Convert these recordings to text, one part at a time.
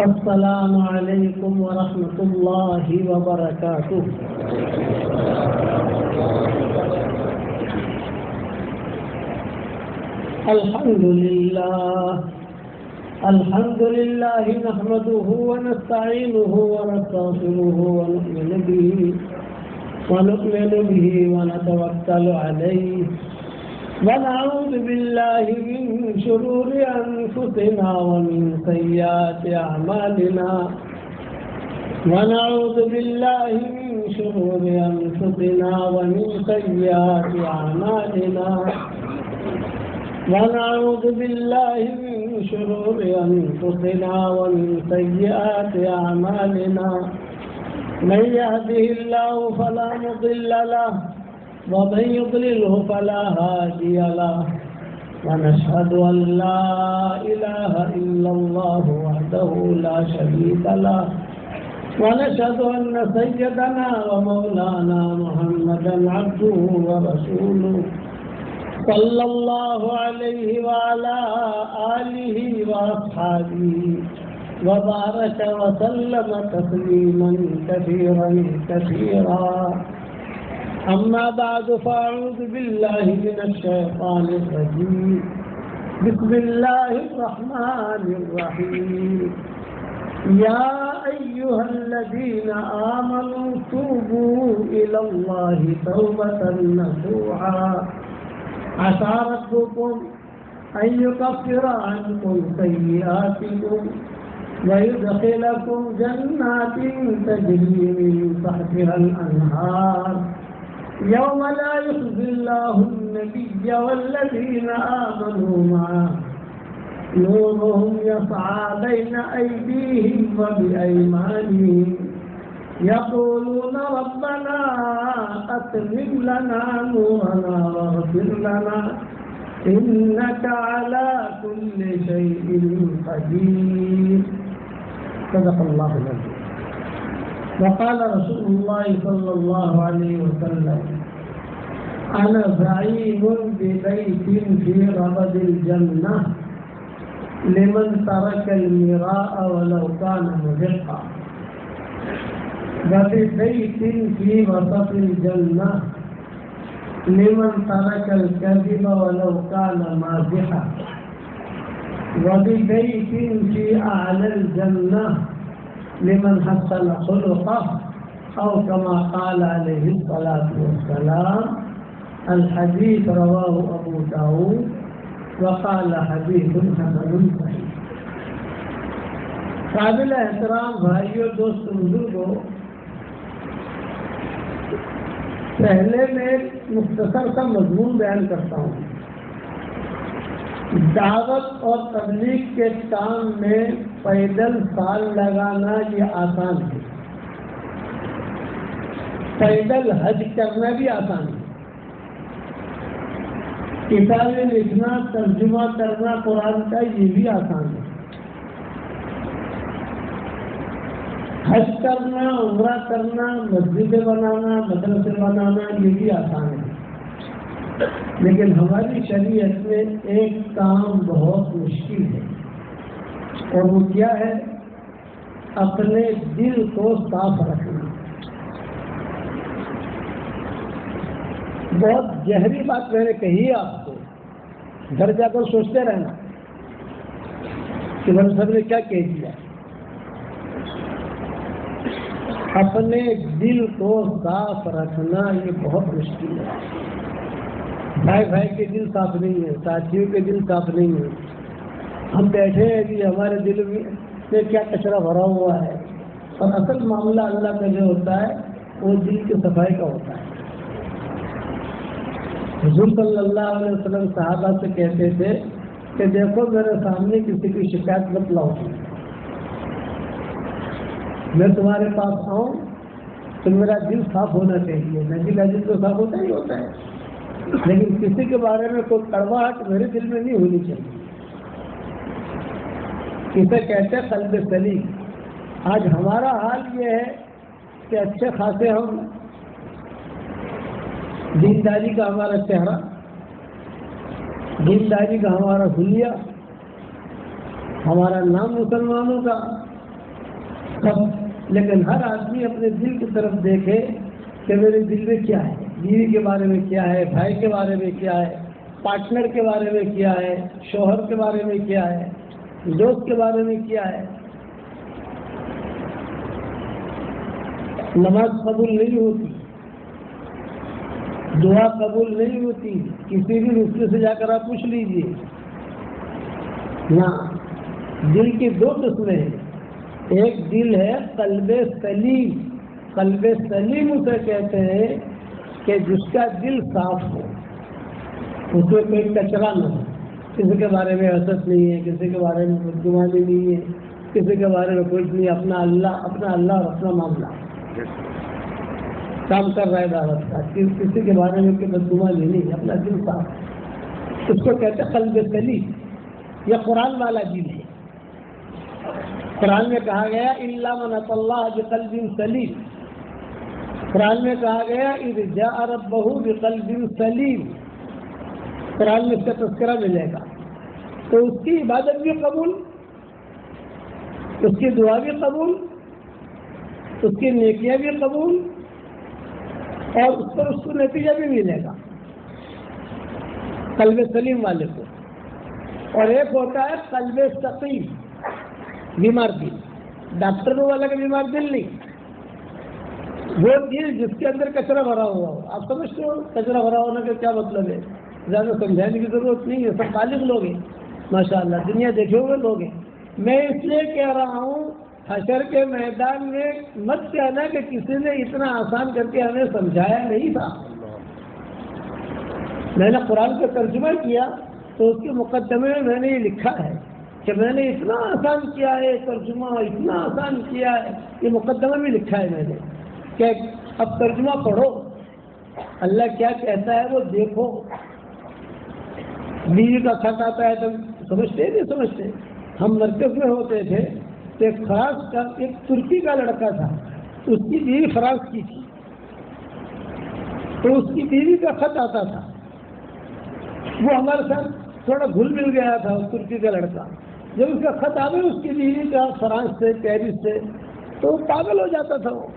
السلام علیکم ورحمۃ اللہ وبرکاتہ۔ الحمد للہ نحمده ونستعینه ونستغفره ونؤمن به ونتوکل علیہ ونعوذ باللہ من شرور انفسنا ومن سیئات اعمالنا ونعوذ باللہ من شرور انفسنا ومن سیئات اعمالنا ونعوذ باللہ من شرور انفسنا ومن سیئات اعمالنا من يهده الله فلا مضل له ومن يضلله فلا هادي له ونشهد أن لا إله إلا الله وحده لا شريك له ونشهد أن سيدنا ومولانا محمدا عبده ورسوله صلى الله عليه وعلى آله وأصحابه وبارك وسلم تسليما كثيرا كثيرا أما بعد فأعوذ بالله من الشيطان الرجيم بسم الله الرحمن الرحيم يا أيها الذين آمنوا توبوا إلى الله توبة نصوحا عسى ربكم أن يكفر عنكم سيئاتكم ويدخلكم جنات تجري من تحتها الأنهار يوم لا يخزي الله النبي والذين آمنوا معه نورهم يسعى بين أيديهم وبأيمانهم يقولون ربنا أتمم لنا نورنا واغفر لنا إنك على كل شيء قدير صدق الله العظيم وقال رسول الله صلى الله عليه وسلم أنا زعيم ببيت في ربد الجنة لمن ترك المراء ولو كان محقا وببيت في وسط الجنة لمن ترك الكذب ولو كان مازحا وببيت في أعلى الجنة لمن حسن خلقه أو كما قال عليه الصلاة والسلام الحديث رواه أبو داود وقال حديث حسن صحيح۔ قابل احترام بھائیو دوست بزرگوں، پہلے میں ایک مختصر سا مضمون بیان کرتا ہوں۔ دعوت اور تبلیغ کے کام میں پیدل سال لگانا یہ آسان ہے، پیدل حج کرنا بھی آسان ہے، کتابیں لکھنا ترجمہ کرنا قرآن کا یہ بھی آسان ہے، حج کرنا عمرہ کرنا مسجدیں بنانا مدرسے بنانا یہ بھی آسان ہے، لیکن ہماری شریعت میں ایک کام بہت مشکل ہے، اور وہ کیا ہے؟ اپنے دل کو صاف رکھنا۔ بہت گہری بات میں نے کہی ہے آپ کو، گھر جا کر سوچتے رہنا کہ میں سب نے کیا کہہ دیا۔ اپنے دل کو صاف رکھنا یہ بہت مشکل ہے۔ بھائی بھائی کے دل صاف نہیں ہے، ساتھیوں کے دل صاف نہیں ہے، ہم بیٹھے ہیں کہ ہمارے دل میں کیا کچرا بھرا ہوا ہے، اور اصل معاملہ اللہ کا جو ہوتا ہے وہ دل کی صفائی کا ہوتا ہے۔ حضور صلی اللہ علیہ وسلم صحابہ سے کہتے تھے کہ دیکھو میرے سامنے کسی کی شکایت مت لاؤ، میں تمہارے پاس آؤں تو میرا دل صاف ہونا چاہیے۔ نبی کا دل تو صاف ہوتا ہی ہوتا ہے، لیکن کسی کے بارے میں کوئی کڑواہٹ میرے دل میں نہیں ہونی چاہیے۔ اسے کہتے ہیں قلب سلیم۔ آج ہمارا حال یہ ہے کہ اچھے خاصے ہم دینداری کا ہمارا چہرہ، دینداری کا ہمارا حلیہ، ہمارا نام مسلمانوں کا سب، لیکن ہر آدمی اپنے دل کی طرف دیکھے کہ میرے دل میں کیا ہے، بیوی کے بارے میں کیا ہے، بھائی کے بارے میں کیا ہے، پارٹنر کے بارے میں کیا ہے، شوہر کے بارے میں کیا ہے، دوست کے بارے میں کیا ہے. نماز قبول نہیں ہوتی، دعا قبول نہیں ہوتی، کسی بھی رشتے سے جا کر آپ پوچھ لیجیے. دل کی دو قسمیں ہیں. ایک دل ہے قلب سلیم. قلب سلیم اسے کہتے ہیں کہ جس کا دل صاف ہو، اس میں کوئی کچرا نہ ہو، کسی کے بارے میں حسد نہیں ہے، کسی کے بارے میں بدگمانی نہیں ہے، کسی کے بارے میں کچھ نہیں، اپنا اللہ اور اپنا معاملہ کام کر رہا ہے دعوت کا، کسی کے بارے میں کوئی بدگمانی نہیں، اپنا دل صاف. اس کو کہتے ہیں قلب سلیم. یہ قرآن والا دل ہے. قرآن میں کہا گیا الا من اتى الله بقلب سلیم. قرآن میں کہا گیا اذ جاء ربه بقلب سلیم. قرآن میں اس کا تذکرہ ملے گا. تو اس کی عبادت بھی قبول، اس کی دعا بھی قبول، اس کی نیکیاں بھی قبول، اور اس پر اس کو نتیجہ بھی ملے گا قلب سلیم والے کو. اور ایک ہوتا ہے قلب سقیم، بیمار دل. ڈاکٹروں والا کا بیمار دل نہیں، وہ دل جس کے اندر کچرا بھرا ہوا ہو. آپ سمجھتے ہو کچرا بھرا ہونے کا کیا مطلب ہے؟ زیادہ سمجھانے کی ضرورت نہیں ہے، سب بالغ لوگ ہیں ماشاء اللہ، دنیا دیکھے ہوئے لوگ ہیں. میں اس لیے کہہ رہا ہوں حشر کے میدان میں مت کہنا کہ کسی نے اتنا آسان کر کے ہمیں سمجھایا نہیں تھا. میں نے قرآن کا ترجمہ کیا تو اس کے مقدمے میں نے یہ لکھا ہے کہ میں نے اتنا آسان کیا ہے ترجمہ، اتنا آسان کیا ہے. یہ مقدمہ میں لکھا ہے میں نے کہ اب ترجمہ پڑھو، اللہ کیا کہتا ہے وہ دیکھو. بیوی کا خط آتا ہے تم سمجھتے نہیں سمجھتے. ہم مرکز میں ہوتے تھے تو ایک فرانس کا، ایک ترکی کا لڑکا تھا، اس کی بیوی فرانس کی تھی، تو اس کی بیوی کا خط آتا تھا. وہ ہمارے ساتھ تھوڑا گھل مل گیا تھا اس ترکی کا لڑکا. جب اس کا خط آئے اس کی بیوی کا فرانس سے، پیرس سے، تو وہ پاگل ہو جاتا تھا. وہ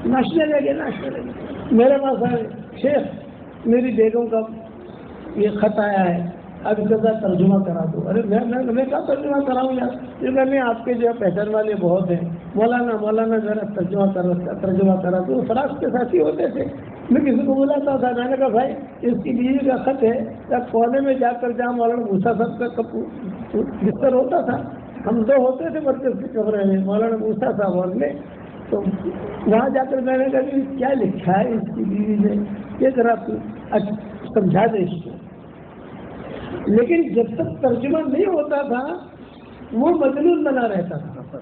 ناچنے لگے. میرے پاس آئے شیخ میری بیگم کا یہ خط آیا ہے، اب اس کا ترجمہ کرا دو. ارے میں کیا ترجمہ کراؤں یار؟ یہ میں نے آپ کے جو پہچان والے بہت ہیں، مولانا ذرا ترجمہ کرا دو. فرانس کے ساتھی ہوتے تھے. میں کسی کو بلاتا تھا، میں نے کہا بھائی اس کی بیوی کا خط ہے، یا کونے میں جا کر جہاں مولانا موسیٰ صاحب کا بستر ہوتا تھا، ہم دو ہوتے تھے مرکز کے کمرے میں، مولانا موسیٰ صاحب اور میں. تو وہاں جا کر میں نے کہا کہ کیا لکھا ہے اس کی بیوی نے، یہ ذرا سمجھا دے اس کو. لیکن جب تک ترجمہ نہیں ہوتا تھا وہ مجنون بنا رہتا تھا.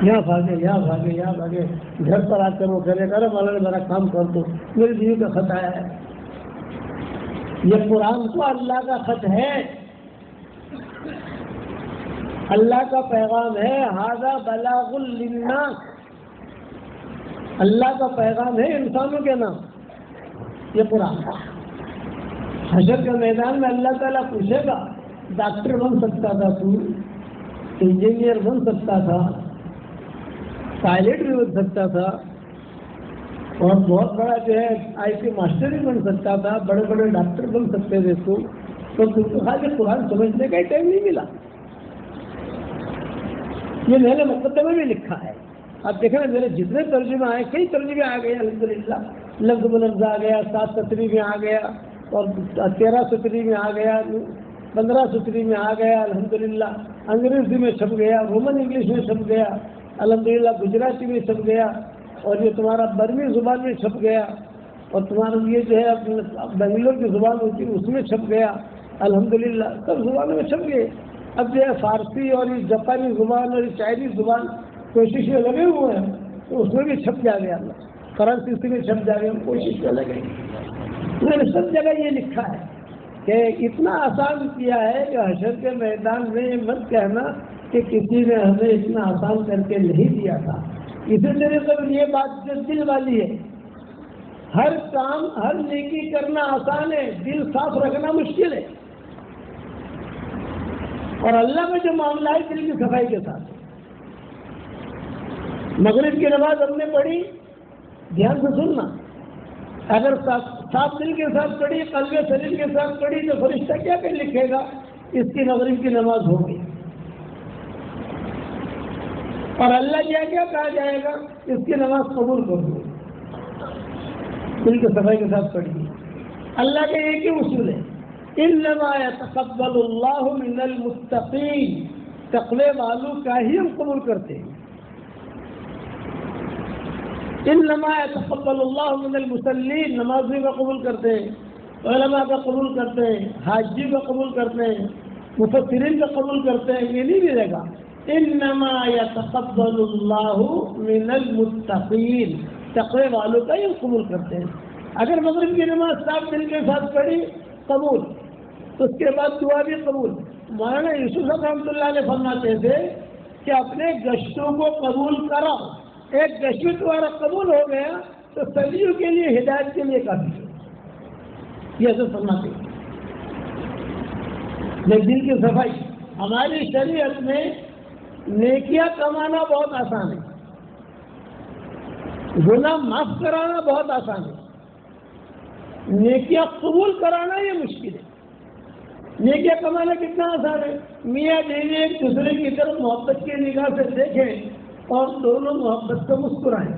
یہاں بھاگے گھر پر آ کر وہ کرے گا مولانا میرا کام کر دو، میری بیوی کا خط آیا ہے. یہ قرآن تو اللہ کا خط ہے، اللہ کا پیغام ہے. ھذا بلاغ للناس، اللہ کا پیغام ہے انسانوں کے نام. یہ قرآن حشر کے میدان میں اللہ تعالیٰ پوچھے گا ڈاکٹر بن سکتا تھا تو، انجینئر بن سکتا تھا، پائلٹ بھی بن سکتا تھا، اور بہت بڑا جو ہے آئی ٹی ماسٹر بھی بن سکتا تھا، بڑے بڑے ڈاکٹر بن سکتے تھے تو تم کو خالی قرآن سمجھنے کا ہی ٹائم نہیں ملا. یہ میں نے مقدمے میں لکھا ہے. آپ دیکھیں نا میرے جتنے ترجمے آئے، کئی ترجمے آ گئے الحمدللہ. لفظ بلفظ آ گیا، 7 سطری میں آ گیا، اور 13 سطری میں آ گیا، 15 سطری میں آ گیا الحمدللہ. انگریزی میں چھپ گیا، رومن انگلش میں چھپ گیا الحمدللہ، گجراتی میں چھپ گیا، اور یہ تمہارا برمی زبان میں چھپ گیا، اور تمہارا یہ جو ہے بنگلور کی زبان ہوتی ہے اس میں چھپ گیا الحمدللہ. سب زبانوں میں چھپ گئے. اب جو ہے فارسی اور یہ جاپانی زبان اور یہ چائنیز زبان کوشش میں لگے ہوئے ہیں، تو اس میں بھی چھپ جا گیا. فرانسیسی میں چھپ جا گیا، کوشش میں لگے. میں نے سب جگہ یہ لکھا ہے کہ اتنا آسان کیا ہے کہ حشر کے میدان میں مت کہنا کہ کسی نے ہمیں اتنا آسان کر کے نہیں دیا تھا. اسی طریقے سے یہ بات جو دل والی ہے، ہر کام ہر نیکی کرنا آسان ہے، دل صاف رکھنا مشکل ہے. اور اللہ میں جو معاملہ ہے دل کی صفائی کے ساتھ. مغرب کی نماز ہم نے پڑھی، دھیان سے سننا، اگر صاف دل کے ساتھ پڑھی، قلب سلیم کے ساتھ پڑھی تو فرشتہ کیا کہ لکھے گا؟ اس کی مغرب کی نماز ہوگی۔ اور اللہ کیا کیا کہا جائے گا؟ اس کی نماز قبول کر دو، دل کے صفائی کے ساتھ پڑھی۔ اللہ کا ایک ہی اصول ہے، انما يتقبل اللہ من المتقین، تقوی والوں کا ہی ہم قبول کرتے ہیں۔ انما يتقبل اللہ من المصلین، نمازی کا قبول کرتے ہیں، علماء کا قبول کرتے ہیں، حاجی کا قبول کرتے ہیں، مفسرین کا قبول کرتے ہیں، یہ نہیں ملے گا۔ انما يتقبل اللہ من المتقین، تقوی والوں کا ہی ہم قبول کرتے ہیں۔ اگر مغرب کی نماز صاف دل کے ساتھ پڑھی قبول، تو اس کے بعد دعا بھی قبول۔ مولانا یوسف صاحب رحمۃ اللہ علیہ فرماتے تھے کہ اپنے گشتوں کو قبول کرو، ایک گشت تمہارا قبول ہو گیا تو صدیوں کے لیے ہدایت کے لیے کافی ہے، یہ حضرت فرماتے ہیں۔ دل کی صفائی، ہماری شریعت میں نیکیاں کمانا بہت آسان ہے، گناہ معاف کرانا بہت آسان ہے، نیکیاں قبول کرانا یہ مشکل ہے۔ نیکیاں کمانا کتنا آسان ہے؟ میاں بیوی ایک دوسرے کی طرف محبت کی نگاہ سے دیکھیں اور دونوں محبت سے مسکرائیں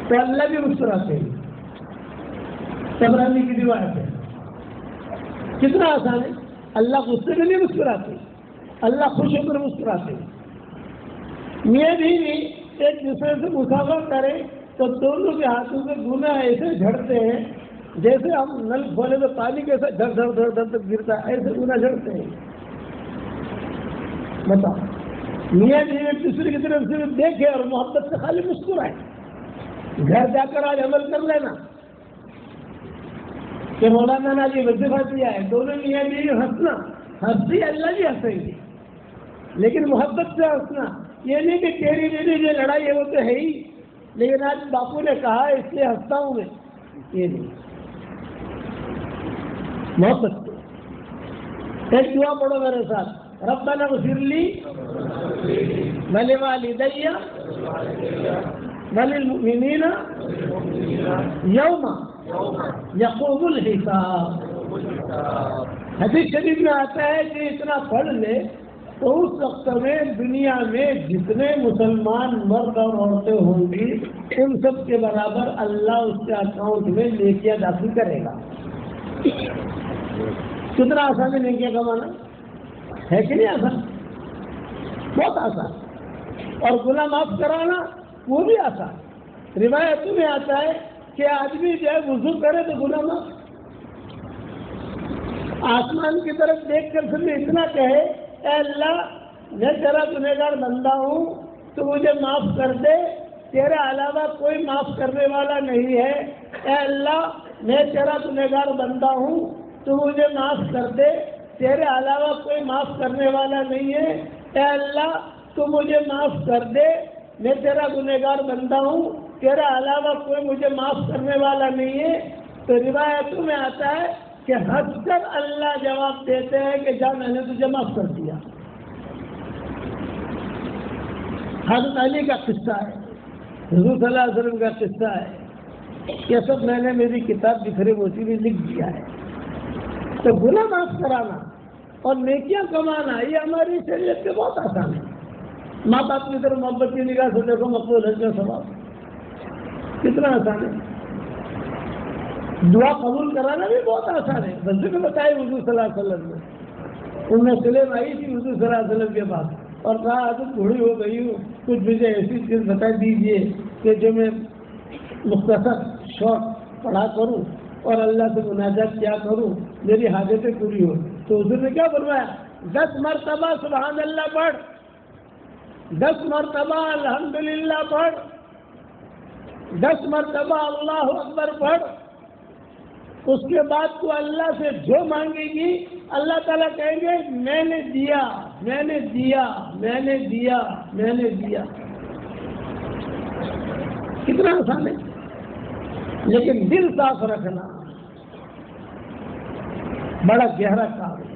تو اللہ بھی مسکراتے ہیں، طبرانی کی روایت ہے۔ کتنا آسان ہے، اللہ غصے میں نہیں مسکراتے، اللہ خوش ہو کر مسکراتے ہیں۔ میاں بیوی ایک دوسرے سے مسافہ کریں تو دونوں کے ہاتھوں سے گناہ ایسے جھڑتے ہیں جیسے ہم نل کھولے تو پانی کیسے دھڑ دھڑ دھڑ دھڑ تک گرتا ہے، ایسے گناہ جھڑتے ہیں۔ بتاؤ، میاں بیوی ایک دوسرے کی طرف سے دیکھے اور محبت سے خالی مسکرائے۔ گھر جا کر آج عمل کر لینا کہ مولانا نے آج یہ وظیفہ دیا ہے، دونوں میاں بیوی ہنسنا، ہنسی اللہ بھی ہنسیں گے، لیکن محبت سے ہنسنا، یہ نہیں کہ تیری میری جو لڑائی ہے وہ تو ہے ہی لیکن آج باپو نے کہا اس لیے ہنستا ہوں میں، یہ نہیں، محبت سے۔ ایک دعا پڑھو میرے ساتھ، ربنا اغفر لی ولوالدی وللمؤمنین یوم یقوم الحساب۔ حدیث شریف میں آتا ہے کہ اتنا پڑھ لے تو اس وقت میں دنیا میں جتنے مسلمان مرد اور عورتیں ہوں گی ان سب کے برابر اللہ اس کے اکاؤنٹ میں نیکیاں داخل کرے گا۔ کتنا آسان ہے نیکیاں کمانا، ہے کہ نہیں آسان؟ بہت آسان۔ اور گناہ معاف کرانا وہ بھی آسان۔ روایتوں میں آتا ہے کہ آدمی جو ہے وضو کرے تو گناہ معاف، آسمان کی طرف دیکھ کر صرف اتنا کہے اے اللہ میں تیرا گنہگار بندہ ہوں تو مجھے معاف کر دے، تیرے علاوہ کوئی معاف کرنے والا نہیں ہے، اے اللہ میں تیرا گنہگار بندہ ہوں تو مجھے معاف کر دے، تیرے علاوہ کوئی معاف کرنے والا نہیں ہے، اے اللہ تو مجھے معاف کر دے، میں تیرا گنہگار بندہ ہوں، تیرے علاوہ کوئی مجھے معاف کرنے والا نہیں ہے۔ تو روایتوں میں آتا ہے کہ ہنس کر اللہ جواب دیتے ہیں کہ جا میں نے تجھے معاف کر دیا۔ حضرت علی کا قصہ ہے، حضور صلی اللہ علیہ وسلم کا قصہ ہے، یہ سب میں نے میری کتاب بکھرے موتی میں لکھ دیا ہے۔ تو گناہ معاف کرانا اور نیکیاں کمانا یہ ہماری شریعت کے بہت آسان ہے۔ ماں باپ کی طرف محبت کی نگاہ سے دیکھو، مقبول ہے کا ثواب، کتنا آسان ہے۔ دعا قبول کرانا بھی بہت آسان ہے۔ بندے کو بتائے حضور صلی اللہ علیہ وسلم نے، ان میں سلیم آئی تھی حضور صلی اللہ علیہ وسلم کے پاس اور کہا حضرت بوڑھی ہو گئی ہوں، کچھ مجھے ایسی چیز بتا دیجیے کہ جو میں مختصر شارٹ پڑھا کروں اور اللہ سے مناجات کیا کروں، میری حاجتیں پوری ہو۔ تو حضور نے کیا فرمایا؟ 10 مرتبہ سبحان اللہ پڑھ، 10 مرتبہ الحمدللہ پڑھ، 10 مرتبہ اللہ اکبر پڑھ۔ اس کے بعد تو اللہ سے جو مانگے گی اللہ تعالیٰ کہیں گے میں نے دیا، میں نے دیا، میں نے دیا، میں نے دیا۔ کتنا آسان ہے، لیکن دل صاف رکھنا بڑا گہرا کام ہے،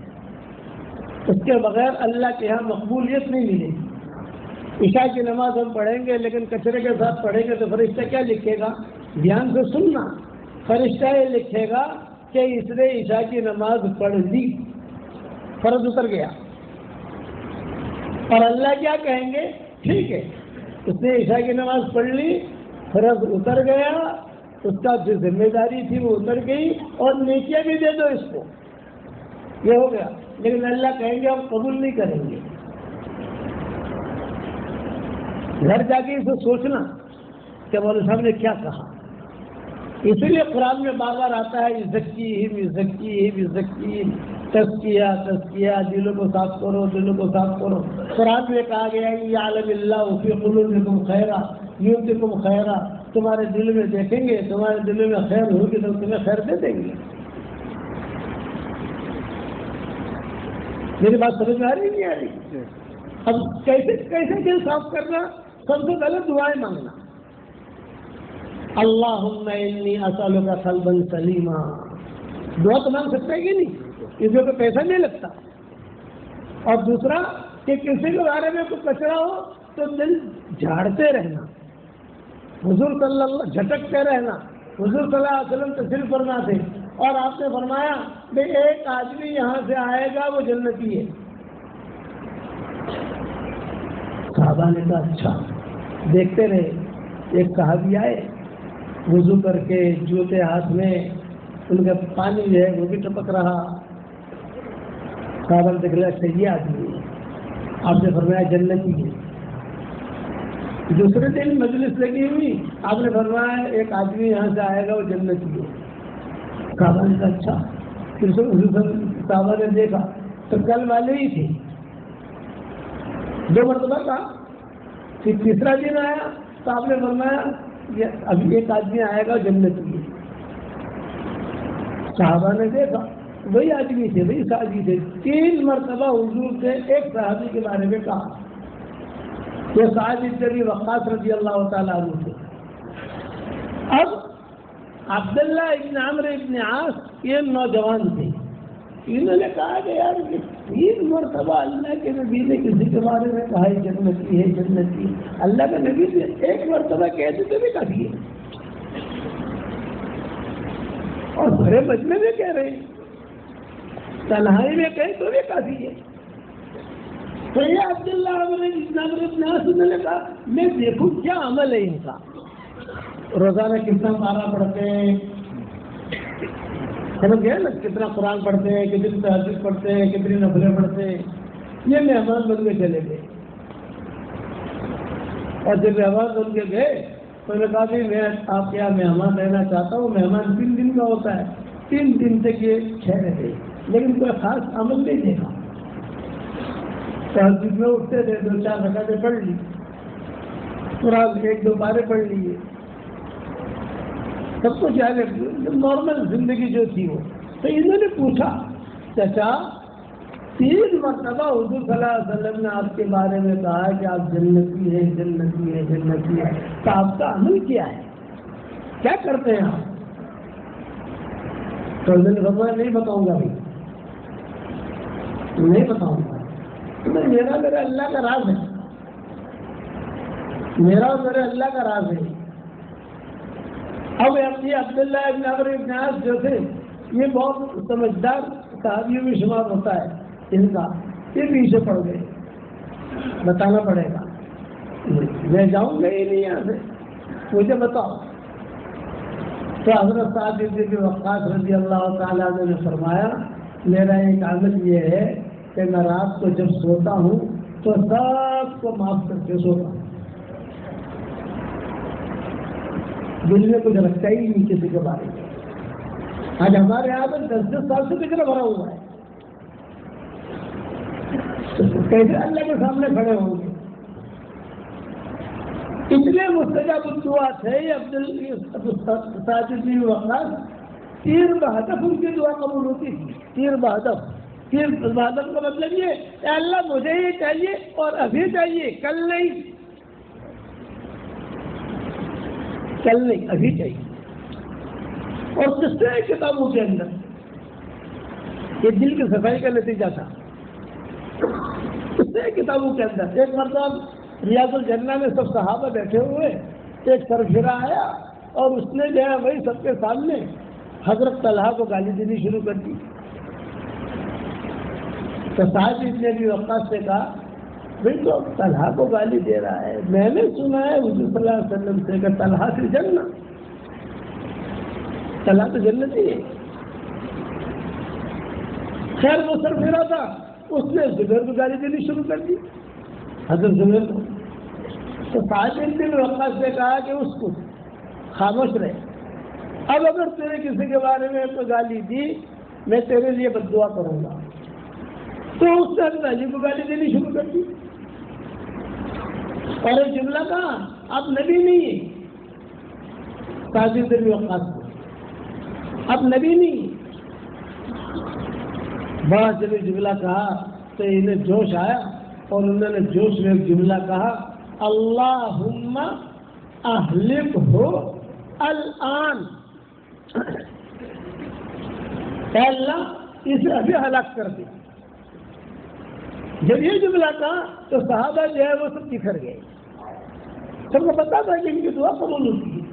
اس کے بغیر اللہ کے یہاں مقبولیت نہیں ملے گی۔ عشاء کی نماز ہم پڑھیں گے لیکن کچرے کے ساتھ پڑھیں گے تو فرشتہ کیا لکھے گا؟ دھیان سے سننا، فرشتہ یہ لکھے گا کہ اس نے عشاء کی نماز پڑھ لی، فرض اتر گیا۔ اور اللہ کیا کہیں گے؟ ٹھیک ہے، اس نے عشاء کی نماز پڑھ لی، فرض اتر گیا، اس کا جو ذمہ داری تھی وہ اتر گئی، اور نیکیاں بھی دے دو اس کو، یہ ہو گیا۔ لیکن اللہ کہیں گے ہم قبول نہیں کریں گے۔ گھر جا کے اسے سوچنا کہ مولوی صاحب نے کیا کہا۔ اسی لیے قرآن میں بار بار آتا ہے یزکیہم یزکیہم یزکیہم، تزکیہ تزکیہ، دلوں کو صاف کرو، دلوں کو صاف کرو۔ قرآن میں کہا گیا ہے یعلم اللہ فی قلوبکم خیرا یؤتکم خیرا، تمہارے دل میں دیکھیں گے، تمہارے دل میں خیر ہوگی تو تمہیں خیر دے دیں گے۔ میری بات سمجھ میں آ رہی نہیں آ رہی؟ اب کیسے دل صاف کرنا؟ سب سے پہلے دعائیں مانگنا، اللہم انی اسألک قلبا سلیما، دعا تو مانگ سکتے ہیں کہ نہیں؟ اس میں کوئی پیسہ نہیں لگتا۔ اور دوسرا کہ کسی کے بارے میں کوئی کچرا ہو تو دل جھاڑتے رہنا، حضور صلی اللہ جھٹکتے رہنا۔ حضور صلی اللہ علیہ وسلم تشریف فرما تھے اور آپ نے فرمایا کہ ایک آدمی یہاں سے آئے گا وہ جنتی ہے۔ صحابہ نے کہا اچھا، دیکھتے رہے۔ ایک صحابی آئے وضو کر کے، جوتے ہاتھ میں، ان کا پانی جو ہے وہ بھی ٹپک رہا۔ صحابہ نے دیکھ لیا اچھا یہ آدمی ہے، آپ نے فرمایا جنتی ہے۔ دوسرے دن مجلس لگی ہوئی، آپ نے فرمایا ایک آدمی یہاں سے آئے گا وہ جنتی ہے۔ صحابہ نے کہا اچھا، پھر صحابہ نے دیکھا تو کل والے ہی تھے، 2 مرتبہ کہا۔ پھر تیسرا دن آیا تو آپ نے فرمایا ابھی ایک آدمی آئے گا جنتی ہے۔ صحابہ نے دیکھا وہی آدمی تھے، وہی صحابی تھے۔ 3 مرتبہ حضور سے ایک صحابی کے بارے میں کہا۔ یہ صحابی ابن وقاص رضی اللہ تعالیٰ عنہ تھے۔ اب عبداللہ ابن عمرو ابن عاص یہ نوجوان تھے، انہوں نے کہا کہ یار 3 مرتبہ اللہ کے نبی نے کسی کے بارے میں کہا ہے جنتی ہے جنتی ہے، اللہ کے نبی نے 1 مرتبہ کہہ دیتے بھی کافی ہے، اور بڑے مجمع میں کہہ رہے ہیں، تنہائی میں کہیں تو بھی کافی ہے۔ تو یہ عبداللہ ابن عمرو ابن عاص نے کہا میں دیکھوں کیا عمل ہے ان کا، روزانہ کتنا پارہ پڑھتے ہیں، سمجھ گئے نا، کتنا قرآن پڑھتے ہیں، کتنی تہجد پڑھتے ہیں، کتنی نفلیں پڑھتے ہیں۔ یہ مہمان بن کے چلے گئے، اور جب مہمان بن کے گئے تو انہوں نے کہا کہ میں آپ کے یہاں مہمان رہنا چاہتا ہوں۔ مہمان 3 دن کا ہوتا ہے، 3 دن تک یہ ٹھہرے تھے لیکن کوئی خاص عمل نہیں دیکھا۔ تہجد میں اٹھتے تھے، 2-4 رکعتیں پڑھ لی، قرآن 1-2 پارے پڑھ لیے، سب کچھ آگے نارمل زندگی جو تھی وہ۔ تو انہوں نے پوچھا چچا 3 مرتبہ حضور صلی اللہ علیہ وسلم نے آپ کے بارے میں کہا کہ آپ جنتی ہے جنتی ہے جنتی ہے، تو آپ کا عمل کیا ہے، کیا کرتے ہیں آپ؟ تو انہوں نے فرمایا نہیں بتاؤں گا بھائی، نہیں بتاؤں گا، میرا اللہ کا راز ہے، میرا اور میرے اللہ کا راز ہے۔ اب یہ عبداللہ ابن عمرو ابن عاص جو تھے یہ بہت سمجھدار صحابیوں میں شمار ہوتا ہے ان کا، یہ پیچھے پڑ گئے، بتانا پڑے گا، میں جاؤں گا ہی نہیں یہاں سے، مجھے بتاؤ۔ تو حضرت سعد بن وقاص رضی اللہ تعالیٰ عنہ نے فرمایا میرا ایک عمل یہ ہے کہ میں رات کو جب سوتا ہوں تو سب کو معاف کر کے سوتا ہوں، دل میں کچھ رکھتا ہی نہیں کسی کے بارے میں۔ آج ہمارے یہاں پر 10 سال سے کتنا بھرا ہوا ہے، کیسے اللہ کے سامنے کھڑے ہوں گے؟ اتنے مستجاب الدعا تھے سعد بن وقاص، 3 بہدف ان کی دعا قبول ہوتی تھی، 3 بہدف کا مطلب یہ کہ اللہ مجھے یہ چاہیے اور ابھی چاہیے، کل نہیں، کل نہیں ابھی چاہیے۔ اور کس کتابوں کے اندر یہ دل کی صفائی کا نتیجہ تھا، اس کتابوں کے اندر ایک مرتبہ ریاض الجنہ میں سب صحابہ بیٹھے ہوئے، ایک سرفرا آیا اور اس نے جو ہے وہی سب کے سامنے حضرت طلحہ کو گالی دینی شروع کر دی. تو سعد بن ابی وقاص سے کہا بھائی تو طلحہ کو گالی دے رہا ہے، میں نے سنا ہے حضور صلی اللہ علیہ وسلم سے کہ طلحہ سے جنہ، طلحہ تو جنتی ہے. خیر وہ سرفرا تھا، اس نے زبیر کو گالی دینی شروع کر دی، حضرت زبیر کو. تو سعد بن ابی وقاص نے کہا کہ اس کو خاموش رہے، اب اگر تیرے کسی کے بارے میں تو گالی دی میں تیرے لیے بد دعا کروں گا. تو اس نے حضرت علی کو گالی دینی شروع کر دی اور ایک جملہ کہا اب نبی نہیں ہے، سعد بن ابی وقاص کو اب نبی نہیں. بڑا جب جملہ کہا تو انہیں جوش آیا اور انہوں نے جوش میں ایک جملہ کہا اللہم اہلک ہو الان، اے اللہ اسے ابھی ہلاک کر دے. جب یہ جملہ کہا تو صحابہ جو ہے وہ سب بکھر گئے، سب کو پتا تھا کہ ان کی دعا قبول ہوتی ہے.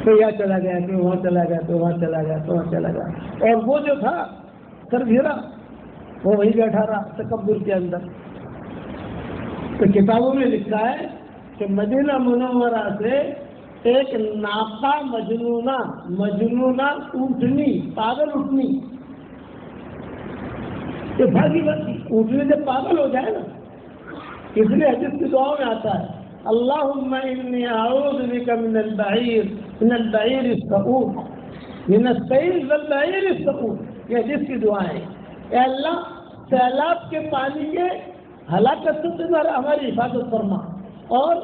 تو یہاں چلا گیا تو وہاں چلا گیا تو وہاں چلا گیا تو وہاں چلا گیا، اور وہ جو تھا سرفرا وہ وہی بیٹھا رہا تکبر کے اندر. تو کتابوں میں لکھا ہے کہ مدینہ منورہ سے ایک ناقہ مجنونہ اونٹنی، پاگل اونٹنی، یہ بھاگی بھاگی اونٹنی جب پاگل ہو جائے نا، اس لیے حدیث کی دعاؤں میں آتا ہے اللہم انی اعوذ بک من البعیر السقوم من السیل والبعیر السقوم. یہ حدیث کی دعا ہے، اے اللہ سیلاب کے پانی کے ہلاکت سے ہماری حفاظت فرما، اور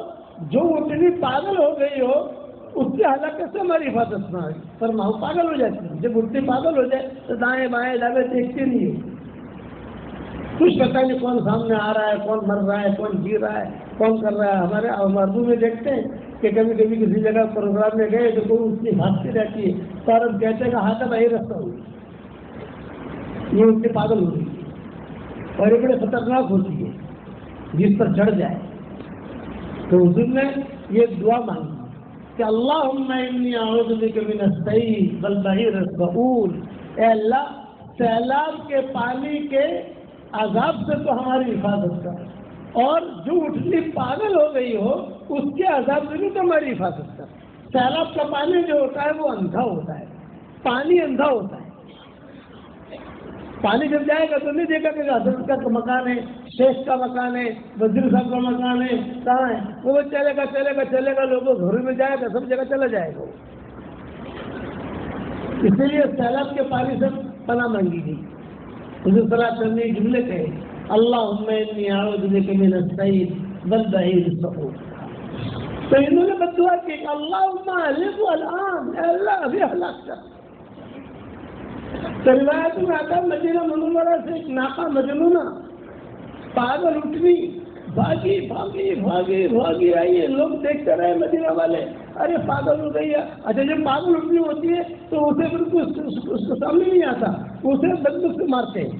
جو اونٹنی پاگل ہو گئی ہو اس کی ہلاکت سے ہماری حفاظت فرما. وہ پاگل ہو جاتی ہے، جب اونٹنی پاگل ہو جائے تو دائیں بائیں ڈالے دیکھتے نہیں ہے، کچھ پتہ نہیں کون سامنے آ رہا ہے، کون مر رہا ہے، کون جی رہا ہے، کون کر رہا ہے. ہمارے مردوں میں دیکھتے ہیں کہ کبھی کبھی کسی جگہ پروگرام میں گئے تو کوئی اس کی بھاگتی رہتی ہے تو ہم کہتے ہیں کہ ہاتھ بھائی رستہ ہوئی، یہ اس سے پاگل ہو رہی ہے اور یہ بڑے خطرناک ہوتی ہے جس پر چڑھ جائے. تو حضور نے یہ دعا مانگی کہ اللہم انی اعوذ بک من السیل والبعیر السقوم، اے اللہ سیلاب کے پانی کے عذاب سے تو ہماری حفاظت کر، اور جو اٹھنی پاگل ہو گئی ہو اس کے عذاب سے بھی تو ہماری حفاظت کر. سیلاب کا پانی جو ہوتا ہے وہ اندھا ہوتا ہے، پانی اندھا ہوتا ہے. پانی جب جائے گا تو نہیں دیکھا کہ حضرت کا مکان ہے، شیخ کا مکان ہے، وزیر صاحب کا مکان ہے، کہاں ہے. وہ چلے گا لوگوں گھروں میں جائے گا، سب جگہ چلا جائے گا. اسی لیے سیلاب کے پانی سے پناہ مانگی گئی. حضور صلی اللہ علیہ وسلم نے جملے کہے اللہم انی اعوذ بک من السیل والبعیر السقوم. تو انہوں نے بد دعا کی کہ اللہم اہلک الان، اے اللہ ابھی ہلاک کر. تو روایت میں آتا ہے مدینہ منورہ سے ایک ناقہ مجنونہ پاگل اٹھنی بھاگی آئی ہے. لوگ دیکھتے رہے مدینہ والے، ارے پاگل ہو گئی ہے. اچھا جب پاگل اٹھنی ہوتی ہے تو اسے بالکل اس کو سامنے نہیں آتا، اسے بندوق سے مارتے ہیں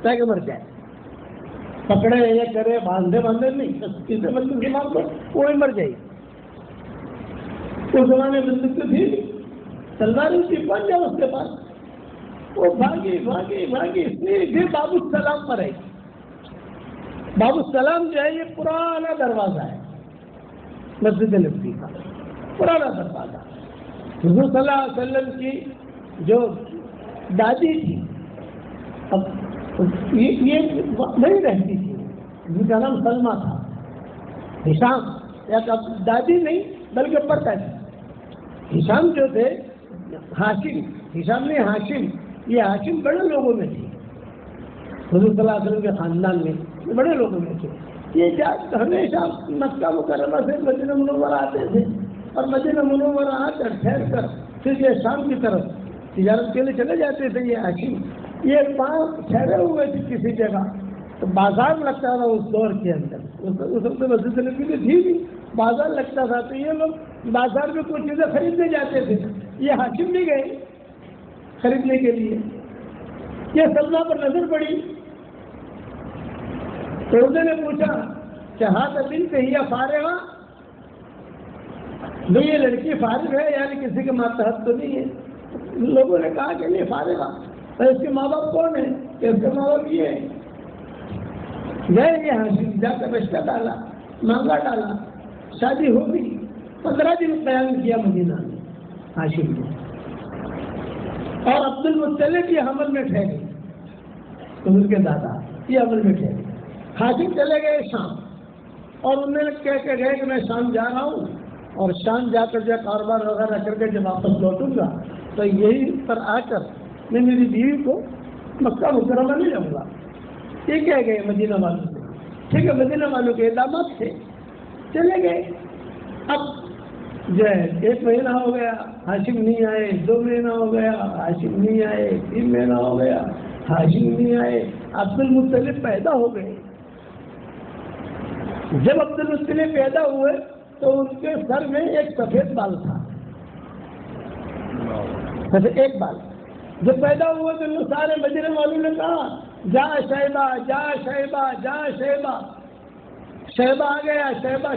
تاکہ مر جائے. پکڑے یہ کرے باندھے نہیں، اسے بندوق سے مار دو وہی مر جائے. اس زمانے میں بندوق تو تھی، تلوار کی بن جائے اس کے پاس. وہ بھاگی پھر باب السلام پر ہے. باب السلام جو ہے یہ پرانا دروازہ ہے مسجد نبوی کا، پرانا دروازہ. حضور صلی اللہ علیہ وسلم کی جو دادی تھی اب یہ نہیں رہتی تھی، جن کا نام سلمہ تھا. ہشام یا دادی نہیں بلکہ پڑتا تھی. ہشام جو تھے ہشام نہیں ہاشم، یہ ہاشم بڑے لوگوں میں تھے حضور صلی اللہ علیہ وسلم کے خاندان میں، بڑے لوگوں میں تھے. یہ ہمیشہ مکہ مکرمہ سے مدینہ منورہ آتے تھے اور مدینہ منورہ آ کر ٹھہر کر پھر یہ شام کی طرف تجارت کے لیے چلے جاتے تھے. یہ ہاشم یہ ٹھہرے ہوئے تھے کسی جگہ، تو بازار لگتا تھا اس دور کے اندر. اس وقت مسجد نبوی تھی بھی، بازار لگتا تھا تو یہ لوگ بازار میں کوئی چیزیں خریدنے جاتے تھے. یہ ہاشم بھی گئے خریدنے کے لیے. یہ سلمہ پر نظر پڑی تو انہوں نے پوچھا چہات بنت ہی فارغہ، یہ لڑکی فارغ ہے یعنی کسی کے ماتحت تو نہیں ہے؟ لوگوں نے کہا کہ نہیں فارغہ، اس کے ماں باپ کون ہیں؟ کہ اس کے ماں باپ یہ ہیں۔ گئے یہ ہاشم، جا کر رشتہ ڈالا، مانگا ڈالا، شادی ہو گئی۔ 15 دن قیام کیا مدینہ میں ہاشم نے، اور عبد المطلب یہ حمل میں ٹھہرے، ان کے دادا یہ حمل میں ٹھہرے۔ ہاشم چلے گئے شام، اور انہوں نے کہہ کے گئے کہ میں شام جا رہا ہوں، اور شام جا کر جو کاروبار وغیرہ کر کے جب واپس لوٹوں گا تو یہی پر آ کر میں میری بیوی کو مکہ مکرمہ نہیں جاؤں گا۔ یہ کہہ گئے مدینہ والوں سے، ٹھیک ہے، مدینہ والوں کے اقدامات تھے، چلے گئے۔ اب جو ہے 1 مہینہ ہو گیا، ہاشم نہیں آئے، 2 مہینہ ہو گیا، ہاشم نہیں آئے، 3 مہینہ ہو گیا، ہاشم نہیں آئے۔ عبد المطلب پیدا ہو گئے۔ جب عبد المطلب پیدا ہوئے تو ان کے سر میں ایک سفید بال تھا، ایک بال۔ جب پیدا ہوئے تو سارے مدینے والوں نے کہا جا شیبہ، جا شیبہ، جا شیبہ۔ شیبہ آ گیا، شیبہ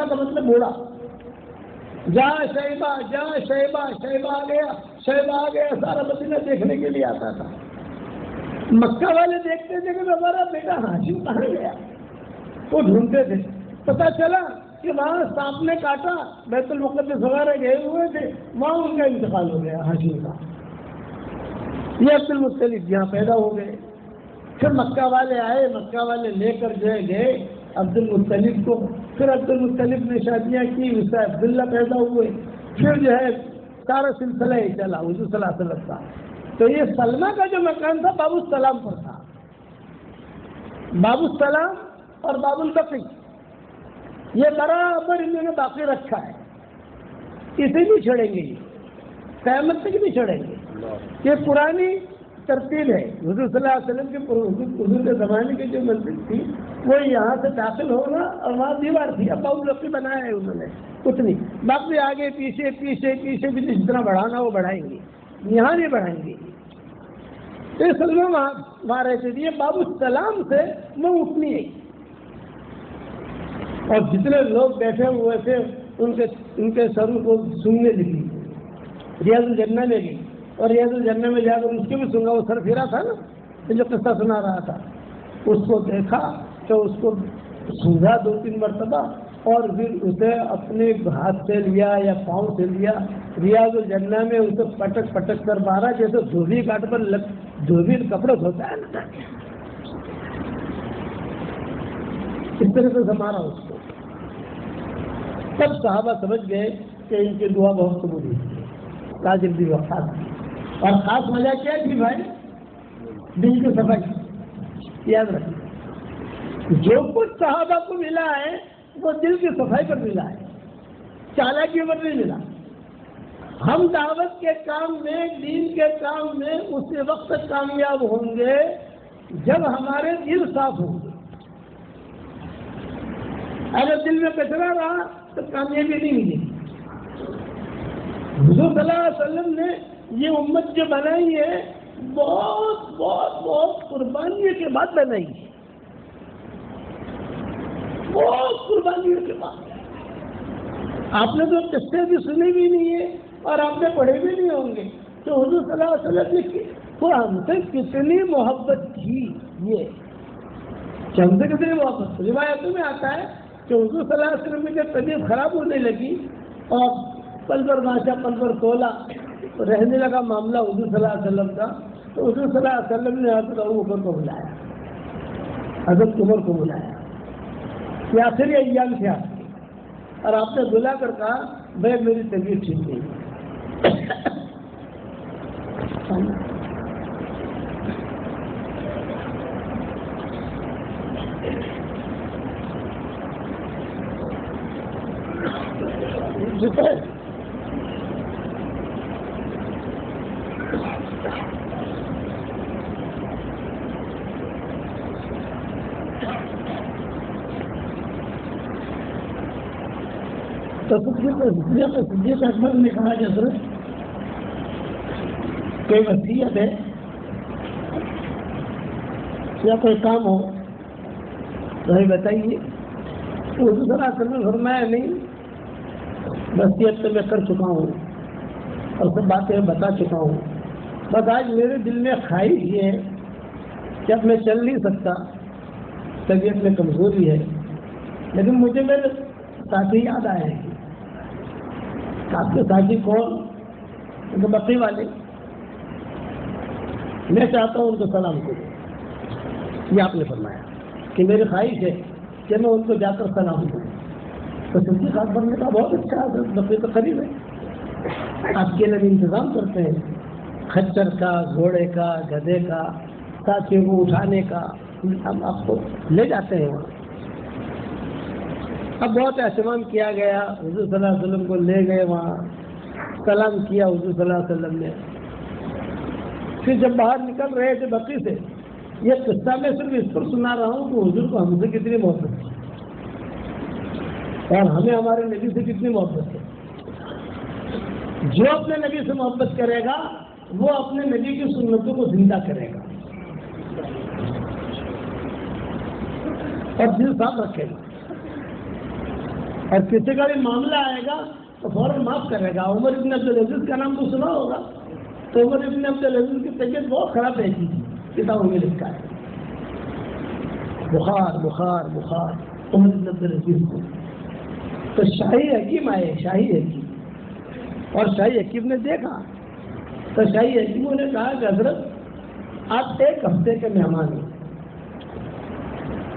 کا مطلب بوڑھا۔ جا شیبہ، جا شیبہ، شیبہ آ گیا، شیبہ آ گیا۔ سارا مدینہ دیکھنے کے لیے آتا تھا۔ مکہ والے دیکھتے تھے کہ ہمارا بیٹا ہاشم کہاں گیا، وہ ڈھونڈتے تھے۔ پتا چلا کہ وہاں سانپ نے کاٹا، بیت المقدس وغیرہ گئے ہوئے تھے، وہاں ان کا انتقال ہو گیا ہاشم کا۔ یہ عبد المطلب یہاں پیدا ہو گئے۔ پھر مکہ والے آئے، مکہ والے لے کر جو ہے گئے عبد المطلب کو۔ پھر عبد المطلب نے شادیاں کی، اس سے عبداللہ پیدا ہوئے۔ پھر جو ہے سارا سلسلہ ہی چلا حضور صلی اللہ علیہ وسلم کا۔ تو یہ سلمہ کا جو مکان تھا باب السلام پر تھا۔ باب السلام اور باب البقی یہ برابر انہوں نے باقی رکھا ہے، اسے نہیں چھڑیں گے، قیامت تک نہیں چھڑیں گے۔ یہ پرانی ترتیب ہے۔ حضور صلی اللہ علیہ وسلم کے حضور کے زمانے کی جو مسجد تھی وہ یہاں سے داخل ہونا، اور وہاں دیوار تھی، اب باب البقی بنایا ہے انہوں نے، کچھ نہیں، باقی آگے پیچھے پیچھے پیچھے بھی جتنا بڑھانا وہ بڑھائیں گے، یہاں نہیں بڑھائیں گے۔ تو سلمہ وہاں رہتے تھے۔ یہ باب السلام سے وہ اٹھنی ہے، اور جتنے لوگ بیٹھے ہوئے تھے ان کے سروں کو سننے لگی، ریاض الجنہ میں گئی، اور ریاض الجنہ میں جا کر اس کے بھی سنگا، وہ سر پھیرا تھا نا جو قصہ سنا رہا تھا، اس کو دیکھا تو اس کو سوجھا 2-3 مرتبہ، اور پھر اسے اپنے ہاتھ سے لیا یا پاؤں سے لیا، ریاض الجنہ میں اسے پٹک پٹک کر مارا، جیسے دھوبی کاٹ پر دھوبی کپڑے دھوتا ہے نا، اس طرح سے مارا اس کو۔ سب صحابہ سمجھ گئے کہ ان کی دعا بہت قبول ہوئی، تاجر بھی وفات کی۔ اور خاص وجہ کیا تھی بھائی؟ دل کی صفائی۔ یاد رکھیں، جو کچھ صحابہ کو ملا ہے وہ دل کی صفائی پر ملا ہے، چالاکی پر نہیں ملا۔ ہم دعوت کے کام میں، دین کے کام میں اسی وقت کامیاب ہوں گے جب ہمارے دل صاف ہوں گے۔ اگر دل میں کچرا رہا تو کامیابی نہیں ملے گی۔ حضور صلی اللہ علیہ وسلم نے یہ امت جو بنائی ہے بہت بہت بہت قربانیوں کے بعد بنائی ہے، بہت قربانیوں کے بعد۔ آپ نے تو قصے بھی سنے بھی نہیں ہے اور آپ نے پڑھے بھی نہیں ہوں گے تو حضور صلی اللہ علیہ وسلم نے وہ ہم سے کتنی محبت کی، یہ ہم سے کتنی محبت۔ روایتوں میں آتا ہے کہ حضور صلی اللہ علیہ وسلم کی جب طبیعت خراب ہونے لگی اور پل پر ماشا پل پر تولا رہنے لگا معاملہ حضور صلی اللہ علیہ وسلم کا، تو حضور صلی اللہ علیہ وسلم نے حضرت ابو بکر کو بلایا، حضرت عمر کو بلایا، یہ آخری ایام تھے آپ کے، اور آپ نے بلا کر کہا بھائی میری طبیعت ٹھیک نہیں ہے۔ تو صدیق اکبر نے کہا کہ حضرت کوئی وصیت ہے یا کوئی کام ہو وہی بتائیے حضور صلی اللہ علیہ وسلم نے فرمایا نہیں، وصیت تو میں کر چکا ہوں اور سب باتیں بتا چکا ہوں، بس آج میرے دل میں خواہش یہ ہے کہ اب میں چل نہیں سکتا، طبیعت میں کمزوری ہے، لیکن مجھے میرے ساتھی یاد آئے ہیں۔ آپ کے ساتھی کون؟ بقی والے، میں چاہتا ہوں ان کو سلام کروں۔ یہ آپ نے فرمایا کہ میری خواہش ہے کہ میں ان کو جا کر سلام کروں، تو سلطی خاص بننے کا بہت اچھا ہے، بقی تو قریب ہے، آپ کے لیے انتظام کرتے ہیں خچر کا، گھوڑے کا، گدھے کا، ساتھیوں کو اٹھانے کا، ہم آپ کو لے جاتے ہیں وہاں۔ اب بہت اہتمام کیا گیا، حضور صلی اللہ علیہ وسلم کو لے گئے وہاں، سلام کیا حضور صلی اللہ علیہ وسلم نے۔ پھر جب باہر نکل رہے تھے بقی سے، یہ قصہ میں صرف اس پر سنا رہا ہوں کہ حضور کو ہم سے کتنی محبت ہے اور ہمیں ہمارے نبی سے کتنی محبت ہے۔ جو اپنے نبی سے محبت کرے گا وہ اپنے نبی کی سنتوں کو زندہ کرے گا اور دل صاف رکھے گا، اور کسی کا بھی معاملہ آئے گا تو فوراً معاف کرے گا۔ عمر ابن عبدالعزیز کا نام تو سنا ہوگا، تو عمر ابن عبدالعزیز کی طبیعت بہت خراب رہتی تھی، کتابوں میں لکھا ہے، بخار بخار بخار عمر ابن عبدالعزیز کو۔ تو شاہی حکیم آئے، شاہی حکیم، اور شاہی حکیم نے دیکھا تو شاہی حکیموں نے کہا کہ حضرت آپ ایک ہفتے کے مہمان ہیں،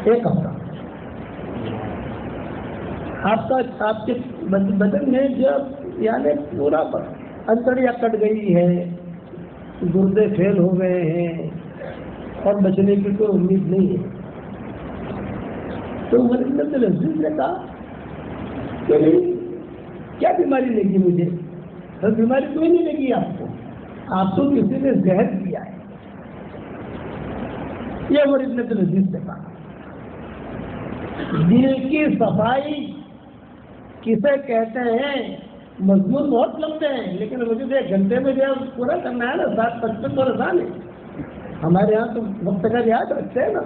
ایک ہفتہ آپ کے بدن میں جب یعنی پورا انتڑیاں کٹ گئی ہے، گردے فیل ہو گئے ہیں اور بچنے کی کوئی امید نہیں ہے۔ تو عمر بن عبدالعزیز نے کہا کہ کیا بیماری لگی مجھے؟ تو بیماری کوئی نہیں لگی آپ کو کسی نے زہر دیا ہے۔ یہ عمر بن عبدالعزیز نے کہا۔ دل کی صفائی کسے کہتے ہیں؟ مضمون بہت لمبے ہیں، لیکن مجھے 1 گھنٹے میں جو پورا کرنا ہے نا، 755 برسان ہے، ہمارے یہاں تو وقت کا یاد رکھتے ہیں نا۔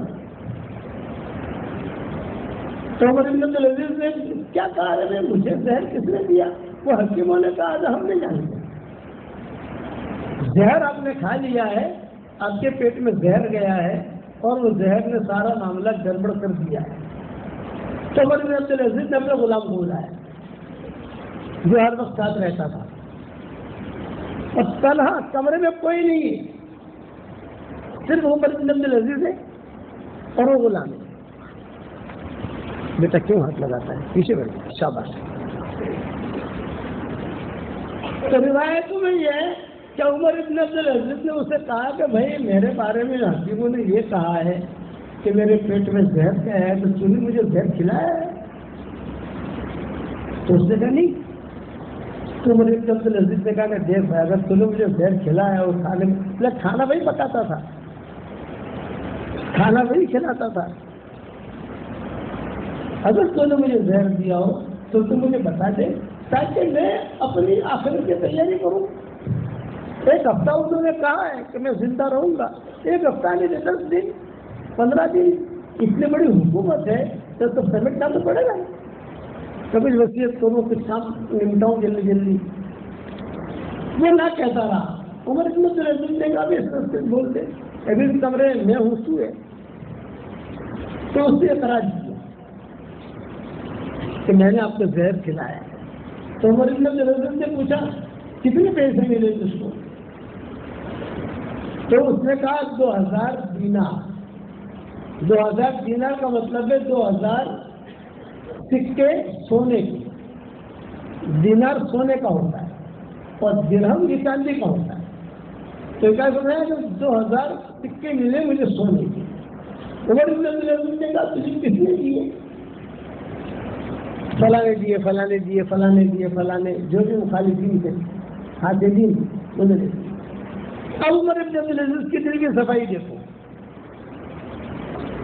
تو عمر بن عبدالعزیز نے کیا کہا ہے؟ مجھے زہر کس نے دیا؟ وہ حکیموں نے کہا کہ ہم نہیں جانتے، زہر آپ نے کھا لیا ہے، آپ کے پیٹ میں زہر گیا ہے اور وہ زہر نے سارا معاملہ گڑبڑ کر دیا ہے۔ تو عمر بن عبدالعزیز نے اپنے غلام کو بلایا جو ہر وقت ساتھ رہتا تھا، اور تنہا کمرے میں کوئی نہیں ہے، صرف عمر بن عبدالعزیز ہے اور وہ غلام ہے۔ بیٹا کیوں ہاتھ لگاتا ہے؟ پیچھے بیٹھ، شاباش۔ تو روایتوں میں یہ ہے کہ عمر بن عبدالعزیز نے اسے کہا کہ بھائی میرے بارے میں حکیموں نے یہ کہا ہے کہ میرے پیٹ میں زہر کیا ہے، تو تو نے مجھے زہر کھلایا ہے؟ تو اس نے کہا نہیں۔ تو عمر بن عبدالعزیز نے کہا کہ دیکھ بھائی، اگر تو نے مجھے زہر کھلایا اور کھانا وہی پکاتا تھا، کھانا وہی کھلاتا تھا، اگر تو نے مجھے زہر دیا ہو تو مجھے بتا دے تاکہ میں اپنی آخرت کی تیاری کروں۔ 1 ہفتہ انہوں نے کہا ہے کہ میں زندہ رہوں گا، 1 ہفتہ نہیں 10 دن 15 دن، اتنی بڑی حکومت ہے تو سمجھنا تو پڑے گا، کبھی وصیت کروں، کچھ کام نمٹاؤں جلدی جلدی۔ وہ نہ کہتا رہا، عمر بن عبدالعزیز نے کہا بھی اس سے بول دے، ابھی کمرے میں ہوں سو ہے، تو اس نے اعتراض کیا کہ میں نے آپ کو زہر کھلایا ہے۔ تو عمر بن عبدالعزیز نے پوچھا کتنے پیسے ملے اس کو؟ تو اس نے کہا 2000 دینار۔ 2000 دینار کا مطلب ہے 2000 سکے سونے کے، دینار سونے کا ہوتا ہے اور درہم بھی چاندی کا ہوتا ہے۔ تو کیا سنا ہے کہ 2000 سکے ملے مجھے سونے کے۔ عمر بن عبدالعزیز نے کہا تجھے کس نے دیے؟ فلانے دیے، فلانے دیے، فلانے دیے، فلانے، جو بھی مخالفین تھے ہاتھ دین انہوں نے۔ اب عمر بن عبدالعزیز کی دل کی صفائی دیکھو،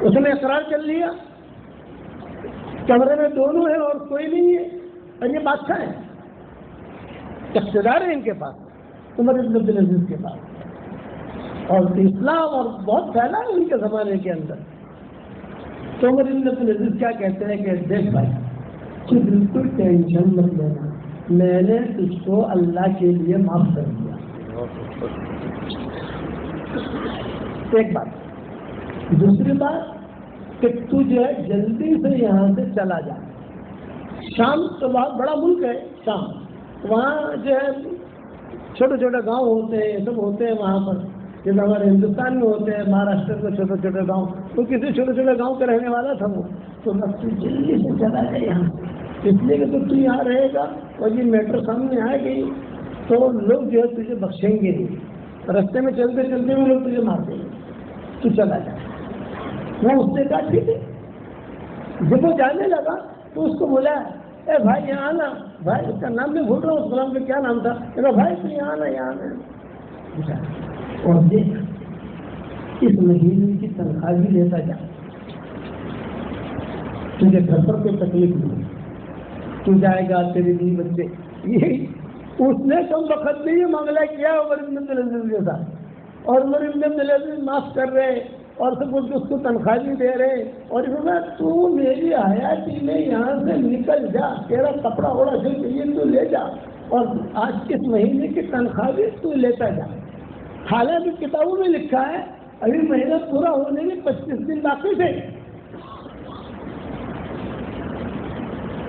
اس نے اقرار کر لیا، کمرے میں دونوں ہیں اور کوئی نہیں ہے، اور یہ بادشاہ ہے، اقتدار ہے ان کے پاس، عمر بن عبدالعزیز کے پاس، اور اسلام اور بہت پھیلا ہے ان کے زمانے کے اندر۔ تو عمر بن عبدالعزیز کیا کہتے ہیں کہ دیکھ بھائی تو بالکل ٹینشن مت لینا، میں نے تجھ کو اللہ کے لیے معاف کر دیا۔ ایک بات، دوسری بات کہ تو جو ہے جلدی سے یہاں سے چلا جا۔ شام تو بہت بڑا ملک ہے شام، وہاں جو ہے چھوٹے چھوٹے گاؤں ہوتے ہیں، یہ سب ہوتے ہیں وہاں پر، جیسے ہمارے ہندوستان میں ہوتے ہیں، مہاراشٹر میں چھوٹے چھوٹے گاؤں، تو کسی چھوٹے چھوٹے گاؤں کا رہنے والا تھا وہ، تو بس جلدی سے چلا جائے یہاں، اس لیے کہ تو یہاں رہے گا اور یہ میٹر سامنے آئے گی تو لوگ جو ہے تجھے بخشیں گے نہیں، رستے میں چلتے چلتے بھی لوگ تجھے مار دیں گے، تو چلا جائے۔ وہ اس نے کہا ٹھیک ہے۔ جب وہ جانے لگا تو اس کو بولا اے بھائی یہاں آنا، بھائی اس کا نام میں بھول رہا ہوں، اس غلام کا کیا نام تھا، کہ بھائی تو یہاں آنا یہاں آنا، اور دیکھ اس مہینے کی تنخواہ بھی لیتا جا، تجھے گھر پر کوئی تکلیف نہیں، تو جائے گا تیرے بھی بچے، یہ اس نے کم وقت میں یہ معاملہ کیا عمر بن عبدالعزیز کے ساتھ، اور عمر بن عبدالعزیز معاف کر رہے اور سب کچھ اس کو تنخواہ بھی دے رہے، اور تو میری حیاتی میں یہاں سے نکل جا، تیرا کپڑا اوڑا جو چاہیے تو لے جا، اور آج اس مہینے کی تنخواہ بھی تو لیتا جا۔ حالانکہ کتابوں میں لکھا ہے ابھی مہینہ پورا ہونے میں 25 دن باقی تھے،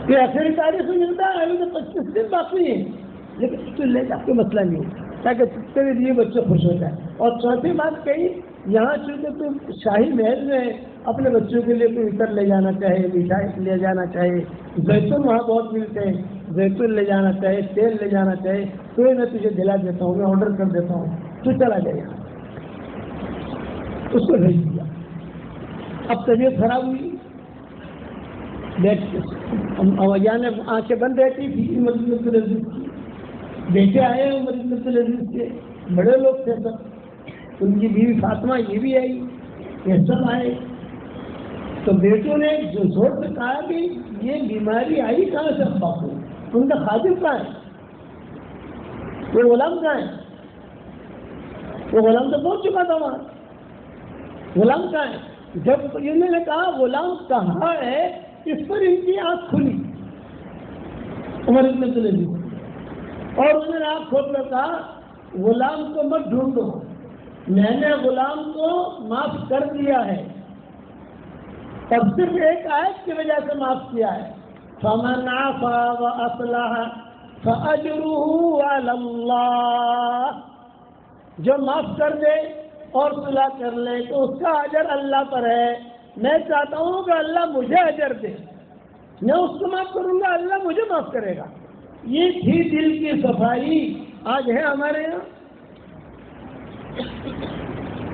کہ آخری تاریخ میں ملتا ہے ابھی تو 25 دن باقی ہیں، لیکن تو لے جا، کوئی مسئلہ نہیں ہے، تاکہ تیرے لیے بچے خوش ہو جائے۔ اور چوتھی بات کہی، یہاں چونکہ تو شاہی محل میں اپنے بچوں کے لیے کوئی عطر لے جانا چاہے، مٹھائی لے جانا چاہے، زیتون وہاں بہت ملتے ہیں، زیتون لے جانا چاہے، تیل لے جانا چاہے، تو میں تجھے دلا دیتا ہوں، میں آرڈر کر دیتا ہوں، تو چلا جائے گا۔ اس کو بھیج دیا۔ اب طبیعت خراب ہوئی، یعنی آنکھیں بند رہتی تھی عمر بن عبدالعزیز کی، بیٹے آئے عمر بن عبدالعزیز کے، بڑے لوگ تھے سب، ان کی بیوی فاطمہ یہ بھی آئی، یہ سب آئے، تو بیٹوں نے جو زور سے کہا کہ یہ بیماری آئی کہاں سے ابا کو، ان کا خادم کہاں ہے، وہ غلام کہاں ہے، وہ غلام تو پہنچ چکا تھا وہاں، غلام کہاں ہے؟ جب انہوں نے کہا غلام کہاں ہے، اس پر ان کی آنکھ کھلی عمر بن عبدالعزیز، اور انہوں نے آنکھ کھول کر کہا غلام کو مت ڈھونڈو، میں نے غلام کو معاف کر دیا ہے، تب صرف ایک آیت کی وجہ سے معاف کیا ہے، فَمَنْ عَفَا وَأَصْلَحَ فَأَجْرُهُ عَلَى اللَّهِ، جو معاف کر دے اور صلح کر لے تو اس کا اجر اللہ پر ہے۔ میں چاہتا ہوں کہ اللہ مجھے اجر دے، میں اس کو معاف کروں گا، اللہ مجھے معاف کرے گا۔ یہ تھی دل کی صفائی، آج ہے ہمارے یہاں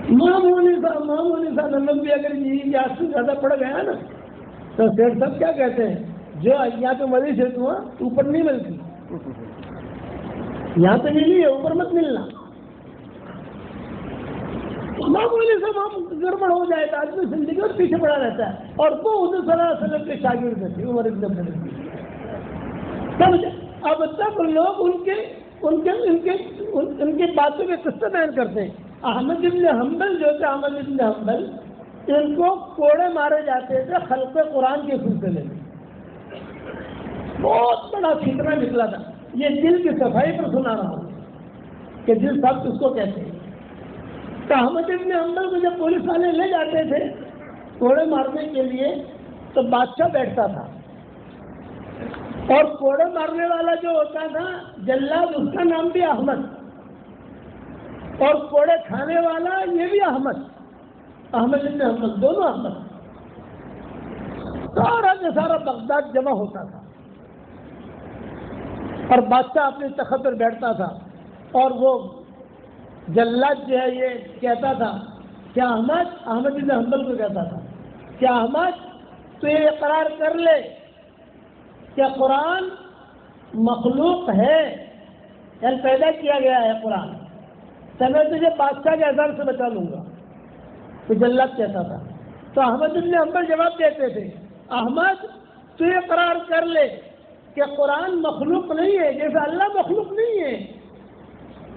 معمولی سا نمک بھی اگر یہ آج سے زیادہ پڑ گیا نا تو سیٹ سب کیا کہتے ہیں، جو یہاں تو مری سے تو اوپر نہیں ملتی، یہاں تو ملی ہے اوپر مت ملنا، معمولی سے گڑبڑ ہو جائے تو آدمی زندگی اور پیچھے پڑا رہتا ہے، اور وہ حضور صلی اللہ علیہ وسلم کے شاگرد تھے عمر بن عبدالعزیز۔ اب تک لوگ ان کی باتوں کے قصے بیان کرتے ہیں۔ احمد بن حنبل جو تھے، احمد بن حنبل، ان کو کوڑے مارے جاتے تھے خلق قرآن کے سلسلے میں، بہت بڑا فتنہ نکلا تھا۔ یہ دل کی صفائی پر سنا رہا ہوں کہ دل سب اس کو کہتے ہیں۔ تو احمد بن حنبل کو جب پولیس والے لے جاتے تھے کوڑے مارنے کے لیے تو بادشاہ بیٹھتا تھا، اور کوڑے مارنے والا جو ہوتا تھا جلاد، اس کا نام بھی احمد، اور کوڑے کھانے والا یہ بھی احمد بن حنبل، دونوں احمد۔ سارا کا سارا بغداد جمع ہوتا تھا، اور بادشاہ اپنے تخت پر بیٹھتا تھا، اور وہ جلاد جو ہے یہ کہتا تھا کہ احمد بن حنبل کو کہتا تھا کہ احمد تو یہ اقرار کر لے کہ قرآن مخلوق ہے، یعنی پیدا کیا گیا ہے قرآن، تو میں تجھے بادشاہ کے عذاب سے بچا لوں گا، تو جلاد کہتا تھا۔ تو احمد بن حنبل جواب دیتے تھے، احمد تو یہ اقرار کر لے کہ قرآن مخلوق نہیں ہے، جیسے اللہ مخلوق نہیں ہے،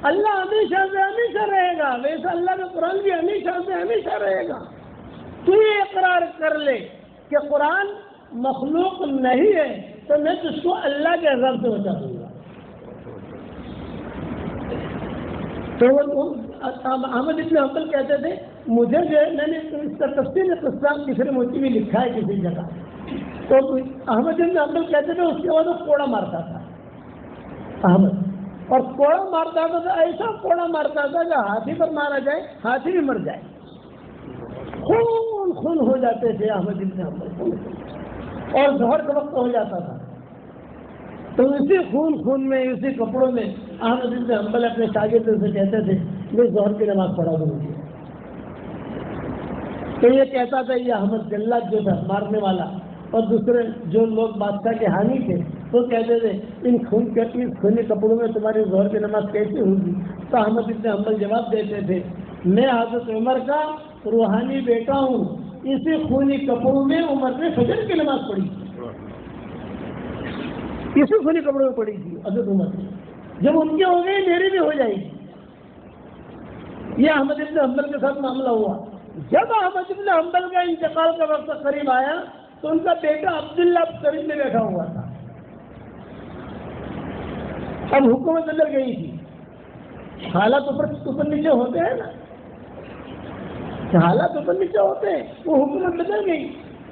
اللہ ہمیشہ سے ہمیشہ رہے گا، ویسے اللہ کا قرآن بھی ہمیشہ سے ہمیشہ رہے گا، تو یہ اقرار کر لے کہ قرآن مخلوق نہیں ہے تو میں تجھ کو اللہ کے عذاب سے بچا دوں گا. تو احمد ابن حنبل کہتے تھے مجھے جو ہے میں نے اس کا تفصیل قصہ کسی موتی میں لکھا ہے کسی جگہ. تو احمد ابن حنبل کہتے تھے اس کے بعد وہ کوڑا مارتا تھا احمد, اور کوڑا مارتا تھا تو ایسا کوڑا مارتا تھا کہ ہاتھی پر مارا جائے ہاتھی بھی مر جائے. خون خون ہو جاتے تھے احمد ابن حنبل, اور ظہر کا وقت ہو جاتا تھا تو اسی خون میں اسی کپڑوں میں احمد ابن حنبل اپنے شاگردوں سے کہتے تھے میں ظہر کی نماز پڑھا دوں گی. تو یہ کہتا تھا یہ احمد جلاد جو تھا مارنے والا, اور دوسرے جو لوگ بادشاہ کے حامی تھے وہ کہتے تھے ان خونی کپڑوں میں تمہاری ظہر کی نماز کیسے ہوگی؟ تو احمد ابن حنبل جواب دیتے تھے میں حضرت عمر کا روحانی بیٹا ہوں, اسی خونی کپڑوں میں عمر نے فجر کی نماز پڑھی, اسی خونی کپڑوں میں پڑھی تھی حضرت عمر نے. جب ان کی ہو گئی میری بھی ہو جائے گی. یہ احمد ابن حنبل کے ساتھ معاملہ ہوا. جب احمد ابن حنبل کا انتقال کا وقت قریب آیا تو ان کا بیٹا عبداللہ قریب میں بیٹھا ہوا تھا. اب حکومت بدل گئی تھی, حالات اوپر نیچے ہوتے ہیں نا, حالات اوپر نیچے ہوتے ہیں, وہ حکومت بدل گئی.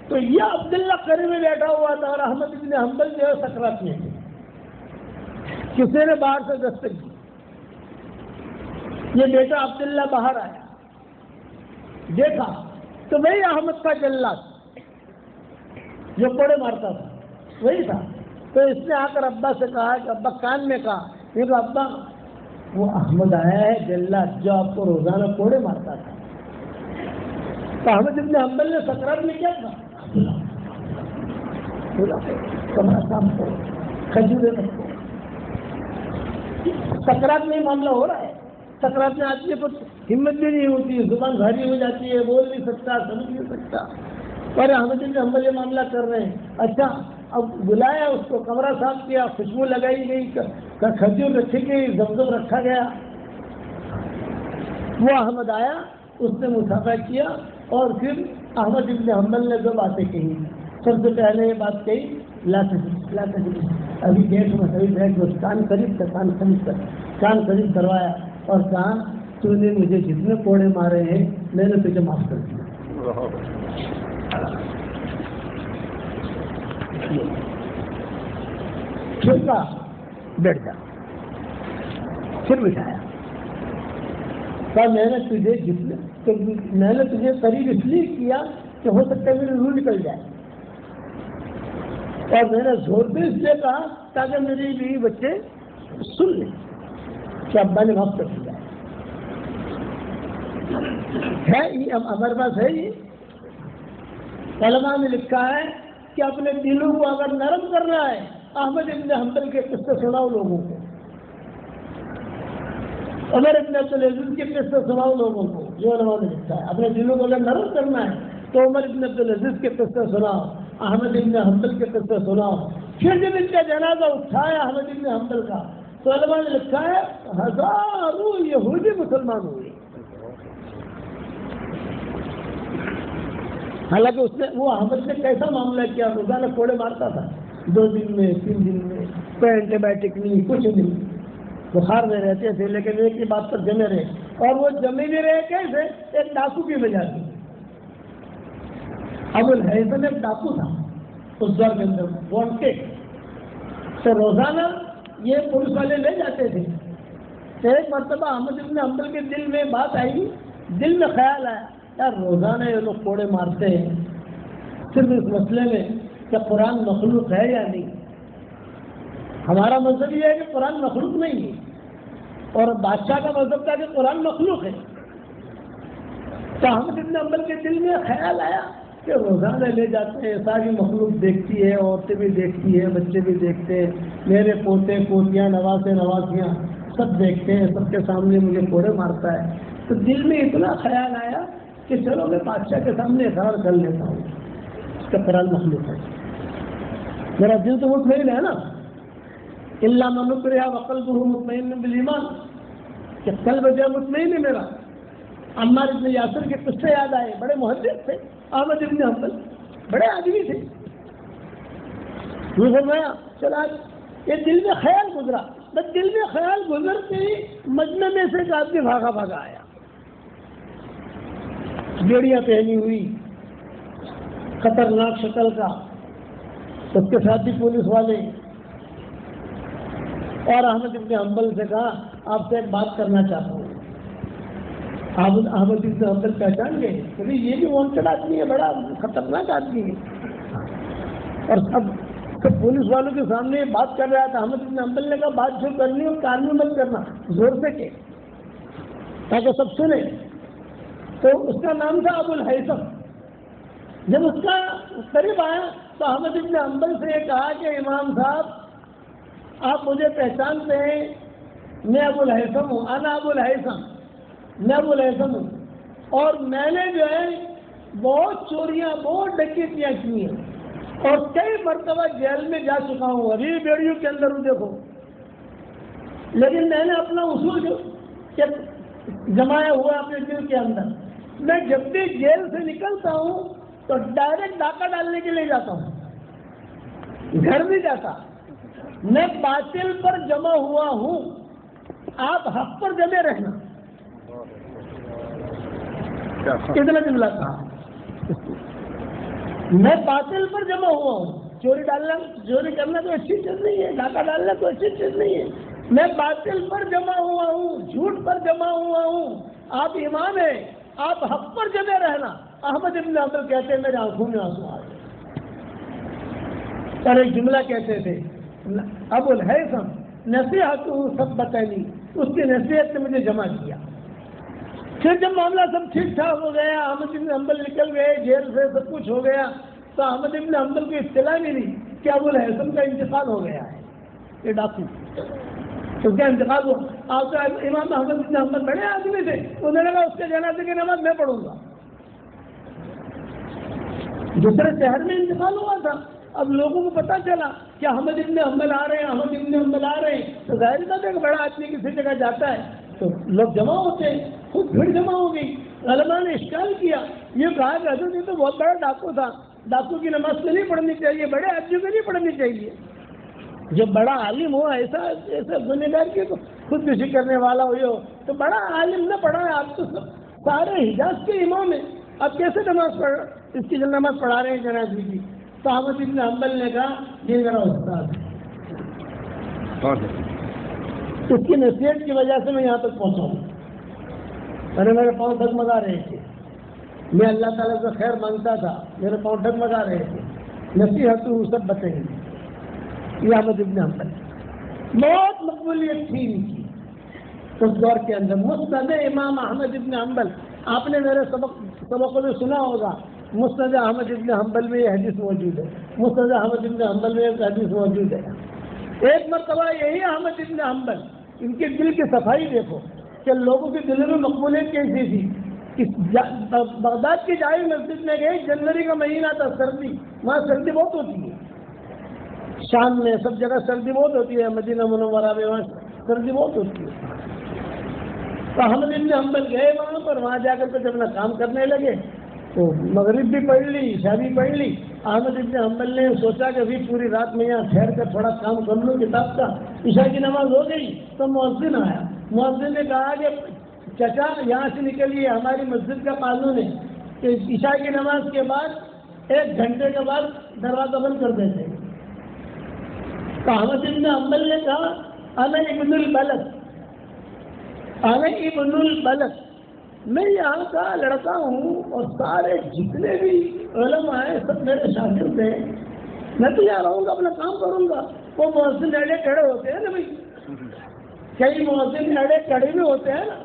تو یہ عبداللہ قریب میں بیٹھا ہوا تھا اور احمد ابن حنبل جو ہے سکرات میں تھے. کسی نے باہر سے دستک دی, یہ بیٹا عبداللہ باہر آیا, دیکھا تو وہی احمد کا جلاد جو کوڑے مارتا تھا وہی تھا. تو اس نے آ کر ابا سے کہا کہ ابا کان میں کہا کہ ابا وہ احمد آیا ہے جلاد جو آپ کو روزانہ کوڑے مارتا تھا. تو احمد ابن حنبل نے سکرات میں کیا تھا سکرات میں معاملہ ہو رہا ہے. سکرات میں آدمی کو ہمت بھی نہیں ہوتی, زبان بھاری ہو جاتی ہے, بول نہیں سکتا, سمجھ نہیں سکتا. اور احمد ابن حنبل یہ معاملہ کر رہے ہیں. اچھا اب بلایا اس کو, کمرہ صاف کیا, خوشبو لگائی گئی, کھجور رکھی گئی, زمزم رکھا گیا. وہ احمد آیا, اس نے مصافحہ کیا, اور پھر احمد ابن حنبل نے دو باتیں کہی. سب سے پہلے یہ بات کہی لا تجلس, ابھی گیٹ میں خرید ہے کہ کان قریب کروایا اور کہا تو نے مجھے جتنے کوڑے مارے ہیں میں نے تجھے معاف کر دیا. پھر کہا بیٹھ جا, پھر بٹھایا. میں نے تجھے قریب اس لیے کیا کہ ہو سکتا ہے میری روح نکل جائے, اور میں نے زور سے اس لیے کہا تاکہ میری بیوی بچے سن لیں کہ ابا نے معاف کر دیا ہے. یہ ہمارے پاس ہے, یہ علماء نے لکھا ہے کہ اپنے دلوں کو اگر نرم کرنا ہے احمد ابن حنبل کے قصے سناؤ لوگوں کو, عمر ابن عبدالعزیز کے قصے سناؤ لوگوں کو. جو علماء نے لکھا ہے اپنے دلوں کو اگر نرم کرنا ہے تو عمر ابن عبدالعزیز کے قصے سناؤ, احمد ابن حنبل کے قصے سناؤ. پھر جب ان کا جنازہ اٹھایا احمد ابن حنبل کا تو علماء نے لکھا ہے ہزاروں یہودی مسلمان ہوئے. حالانکہ اس نے وہ احمد نے کیسا معاملہ کیا, روزانہ کوڑے مارتا تھا, 2 دن میں 3 دن میں, کوئی اینٹی بایوٹک نہیں, کچھ نہیں, بخار میں رہتے تھے لیکن ایک ہی بات پر جمے رہے. اور وہ جمے بھی رہے کیسے, ایک ڈاکو کی وجہ سے. ابو الحیثم ایک ڈاکو تھا اس دور کے اندر, وانٹیڈ. تو روزانہ یہ پولیس والے لے جاتے تھے. ایک مرتبہ احمد ابن حنبل کے دل میں بات آئی, دل میں خیال آیا یار روزانہ یہ لوگ کوڑے مارتے ہیں صرف اس مسئلے میں کہ قرآن مخلوق ہے یا نہیں. ہمارا مذہب یہ ہے کہ قرآن مخلوق نہیں ہے, اور بادشاہ کا مذہب تھا کہ قرآن مخلوق ہے. تو احمد ابن حنبل کے دل میں خیال آیا کہ روزانہ لے جاتے ہیں, ساری مخلوق دیکھتی ہے, عورتیں بھی دیکھتی ہیں, بچے بھی دیکھتے ہیں, میرے پوتے پوتیاں نواسے نواسیاں سب دیکھتے ہیں, سب کے سامنے مجھے کوڑے مارتا ہے. تو دل میں اتنا خیال آیا کہ چلو میں بادشاہ کے سامنے اقرار کر لیتا ہوں اس کا قرآن مخلوق ہے. میرا دل تو مطمئن ہے نا, الا من اکرہ وقلبہ مطمئن بالایمان, کہ قلب جو مطمئن ہے میرا. عمار ابن یاسر کے قصے یاد آئے, بڑے محدث تھے احمد ابن حنبل, بڑے آدمی تھے. یہ فرمایا چلا یہ دل میں خیال گزرا، بس دل میں خیال گزرتے ہی مجمع میں سے ایک آدمی بھاگا بھاگا آیا، بیڑیاں پہنی ہوئی، خطرناک شکل کا، اس کے ساتھ بھی پولیس والے. اور احمد ابن حنبل سے کہا آپ سے ایک بات کرنا چاہتا ہوں. احمد ابن حنبل پہچان گئے کہ یہ بھی وانٹڈ آدمی ہے، بڑا خطرناک آدمی ہے. اور سب پولیس والوں کے سامنے بات کر رہا تھا. احمد ابن حنبل نے کہا بات جو کرنی ہو کان میں مت کرنا، زور سے کہ تاکہ سب سنیں. تو اس کا نام تھا ابو الہیثم. جب اس کا قریب آیا تو احمد ابن حنبل سے یہ کہا کہ امام صاحب آپ مجھے پہچانتے ہیں، میں ابو الہیثم ہوں، انا ابو الہیثم، میں ابو الہیثم ہوں، اور میں نے جو ہے بہت چوریاں بہت ڈکیتیاں کی ہیں اور کئی مرتبہ جیل میں جا چکا ہوں، ابھی بیڑیوں کے اندر ہوں دیکھو. لیکن میں نے اپنا اصول جو جمایا ہوا اپنے دل کے اندر، میں جب بھی جیل سے نکلتا ہوں تو ڈائریکٹ ڈاکہ ڈالنے کے لیے جاتا ہوں، گھر نہیں جاتا. میں باطل پر جمع ہوا ہوں، آپ حق پر جمے رہنا. کتنا جملہ تھا؟ میں باطل پر جمع ہوا ہوں. چوری کرنا تو اچھی چیز نہیں ہے، ڈاکہ ڈالنا تو اچھی چیز نہیں ہے. میں باطل پر جمع ہوا ہوں، جھوٹ پر جمع ہوا ہوں. آپ امام ہیں، آپ حق پر جمے رہنا. احمد ابن حنبل کہتے ہیں میرے آنکھوں میں آنسو آ گئے. اور ایک جملہ کہتے تھے ابو الہیثم نصیحت سب بتائیں، اس کی نصیحت نے مجھے جمع کیا. پھر جب معاملہ سب ٹھیک ٹھاک ہو گیا، احمد ابن حنبل نکل گئے جیل سے، سب کچھ ہو گیا، تو احمد ابن حنبل کو اطلاع ملی کہ ابو الہیثم کا انتقال ہو گیا ہے. یہ ڈاکو اس کا انتقال ہوا. آپ کا امام احمد ابن حنبل بڑے آدمی تھے، انہوں نے کہا اس کے جنازے کی نماز میں پڑھوں گا. دوسرے شہر میں انتقال ہوا تھا. اب لوگوں کو پتا چلا کہ احمد ابن حنبل آ رہے ہیں، احمد ابن حنبل آ رہے ہیں، تو ظاہر بات ہے کہ بڑا آدمی کسی جگہ جاتا ہے تو لوگ جمع ہوتے ہیں، خود بھیڑ جمع ہو گئی. علماء نے اشکال کیا، یہ کہا کہ حضرت یہ تو بہت بڑا ڈاکو تھا، ڈاکو کی نماز تو نہیں پڑھنی چاہیے، بڑے آدمی کو نہیں پڑھنی چاہیے. جب بڑا عالم ہو، ایسا گنہگار کی خود کشی کرنے والا ہو تو بڑا عالم نہ پڑھا ہے. آپ تو سارے حجاز کے امام ہیں، آپ کیسے نماز اس کی نماز پڑھا رہے ہیں جنازے کی؟ تو احمد ابن حنبل نے کہا یہ میرا استاد ہے، اس کی نصیحت کی وجہ سے میں یہاں تک پہنچا ہوں. میرے پاؤں ڈگمگا رہے تھے، میں اللہ تعالیٰ سے خیر مانگتا تھا، میرے پاؤں ڈگمگا رہے تھے. نصیحت سب بتائیں گے. یہ احمد ابن حنبل بہت مقبولیت تھی ان کی اس دور کے اندر. مسند امام احمد ابن حنبل، آپ نے میرے سبقوں میں سنا ہوگا، مسند احمد ابن حنبل میں یہ حدیث موجود ہے. مسند احمد ابن حنبل میں ایک حدیث موجود ہے. ایک مرتبہ یہی احمد ابن حنبل، ان کے دل کی صفائی دیکھو کہ لوگوں کے دلوں میں مقبولیت کیسی تھی. بغداد کی جامع مسجد میں گئے، جنوری کا مہینہ تھا، سردی، وہاں سردی بہت ہوتی ہے، شام میں سب جگہ سردی بہت ہوتی ہے، مدینہ منورہ میں وہاں سردی بہت ہوتی ہے. تو احمد ابن حنبل گئے وہاں پر، وہاں جا کر کے جب اپنا کام کرنے لگے تو مغرب بھی پڑھ لی، عشاء بھی پڑھ لی. احمد ابن حنبل نے سوچا کہ ابھی پوری رات میں یہاں ٹھہر کر تھوڑا کام کر لوں کتاب کا. عشاء کی نماز ہو گئی تو مؤذن آیا. مؤذن نے کہا کہ چچا یہاں سے نکلیے، ہماری مسجد کا قانون ہے کہ عشاء کی نماز کے بعد 1 گھنٹے کے بعد دروازہ بند کر دیتے ہیں. تو احمد ابن حنبل نے کہا انا ابن البلد، انا ابن البلد، میں یہاں کا لڑکا ہوں اور سارے جتنے بھی علماء ہیں سب میرے شاگرد ہیں، میں تو یہاں رہوں گا، اپنا کام کروں گا. وہ مؤذن ایڑے کھڑے ہوتے ہیں نا بھائی، کئی مؤذن ایڑے کھڑے بھی ہوتے ہیں نا.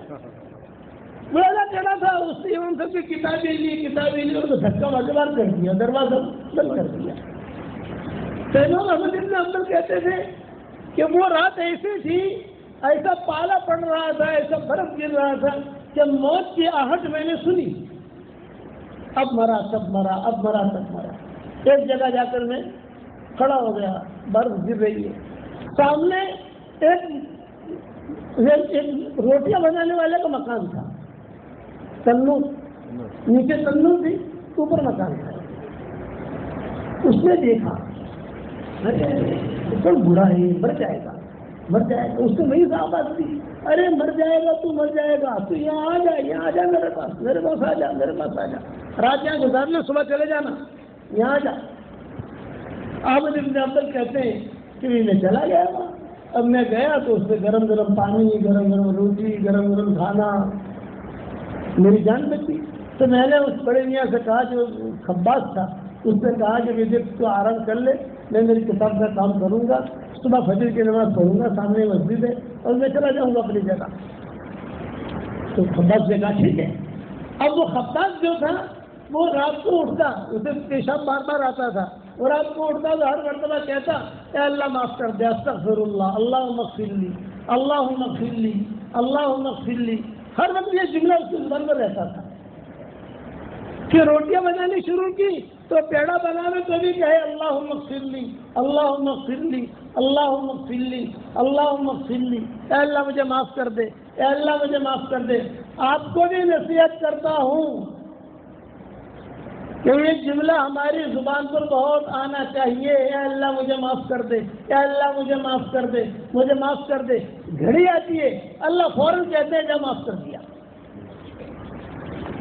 بڑا کہنا تھا اس نے ان سب کی کتابیں لی اور دھکا مار کر دیا، دروازہ بند کر دیا. تو امام احمد ابن حنبل کہتے تھے کہ وہ رات ایسی تھی، ایسا پالا پڑ رہا تھا، ایسا برف گر رہا تھا کہ موت کی آہٹ میں نے سنی، اب مرا تب مرا، اب مرا تب مرا. ایک جگہ جا کر میں کھڑا ہو گیا، برف گر رہی ہے، سامنے ایک روٹیاں بنانے والے کا مکان تھا، تنور، نیچے تنور تھی، اوپر مکان تھا. اس نے دیکھا ارے بڑا ہے مر جائے گا مر جائے گا. اس نے وہی صحابہ دی ارے مر جائے گا تو مر جائے گا تو یہاں آ جا میرے پاس آ جا رات یہاں گزارنا صبح چلے جانا یہاں جا. احمد بن حنبل کہتے ہیں کہ میں چلا گیا وہاں. اب میں گیا تو اس سے گرم گرم پانی گرم گرم روٹی گرم گرم کھانا میری جان بچی. تو میں نے اس بڑے میاں سے کہا جو خباز تھا اس نے کہا کہ مجھے تو آرام کر لے میں میری کتاب کا کام کروں گا صبح فجر کی نماز پڑھوں گا سامنے مسجد ہے اور میں چلا جاؤں گا اپنی جگہ. تو خباز نے کہا ٹھیک ہے. اب وہ خباز جو تھا وہ رات کو اٹھتا اسے پیشاب بار بار آتا تھا اور رات کو اٹھتا تو ہر مرتبہ کہتا اے اللہ معاف کر دے استغفر اللہ اللہم اغفر لی اللہم اغفر لی اللہم اغفر لی. ہر وقت یہ جملہ اس کے زبان میں رہتا تھا. کہ روٹیاں بنانی شروع کی تو پیڑا بنانے تو بھی کہے اللہم اغفر لی اللہم اغفر لی اللہم اغفر لی اللہم اغفر لی. اے اللہ مجھے معاف کر دے اے اللہ مجھے معاف کر دے. آپ کو بھی نصیحت کرتا ہوں کہ یہ جملہ ہماری زبان پر بہت آنا چاہیے. اے اللہ مجھے معاف کر دے اے اللہ مجھے معاف کر دے مجھے معاف کر دے. گھڑی آتی ہے اللہ فوراً کہتے ہیں جب معاف کر دیا.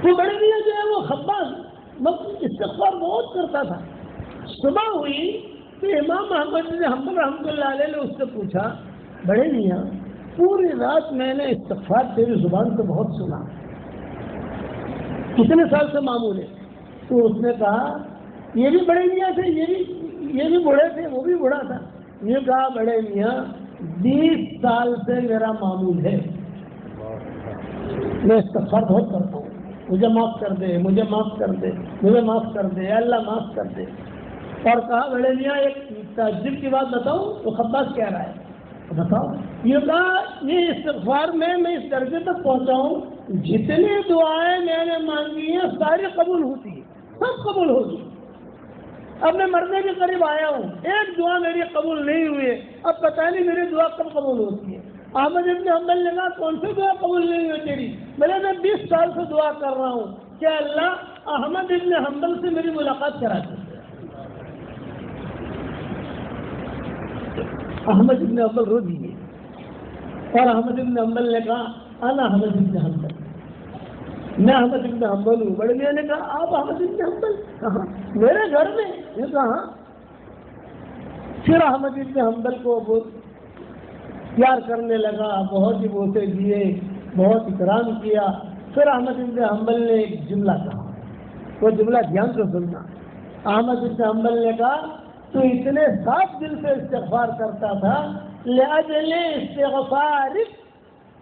وہ بڑے میاں جو ہے وہ خباز استغفار بہت کرتا تھا. صبح ہوئی تو امام احمد بن حنبل رحمۃ اللہ علیہ نے اس سے پوچھا بڑے میاں پوری رات میں نے استغفار تیری زبان سے بہت سنا کتنے سال سے معمول ہے؟ تو اس نے کہا یہ بھی بڑے میاں تھے یہ بھی بوڑھے تھے وہ بھی بوڑھا تھا. یہ کہا بڑے میاں 20 سال سے میرا معمول ہے میں استغفار بہت کرتا ہوں مجھے معاف کر دے مجھے معاف کر دے مجھے معاف کر دے اللہ معاف کر دے. اور کہا بڑے میاں ایک تعجب کی بات بتاؤں تو خباز کہہ رہا ہے بتاؤ. یہ کہا یہ استغفار میں اس درجے تک پہنچا ہوں جتنی دعائیں میں نے مانگی ہیں ساری قبول ہوتی ہیں سب قبول ہوگی. اب میں مرنے کے قریب آیا ہوں ایک دعا میری قبول نہیں ہوئی ہے. اب پتہ نہیں میری دعا کب قبول ہوتی ہے. احمد بن حنبل نے کہا کون سی دعا قبول نہیں ہوئی تیری؟ میں 20 سال سے دعا کر رہا ہوں کہ اللہ احمد بن حنبل سے میری ملاقات کرا دے. احمد بن حنبل رو دیے اور احمد بن حنبل نے کہا انا احمد بن حنبل میں احمد بن حنبل ہوں. بڑے میاں نے کہا آپ احمد بن حنبل کہاں؟ میرے گھر میں. یہ کہا. پھر احمد بن حنبل کو بہت پیار کرنے لگا بہت ہی بوسے دیے بہت اکرام کیا. پھر احمد بن حنبل نے ایک جملہ کہا وہ جملہ دھیان سے سننا. احمد بن حنبل نے کہا تو اتنے صاف دل سے استغفار کرتا تھا لأجل استغفارک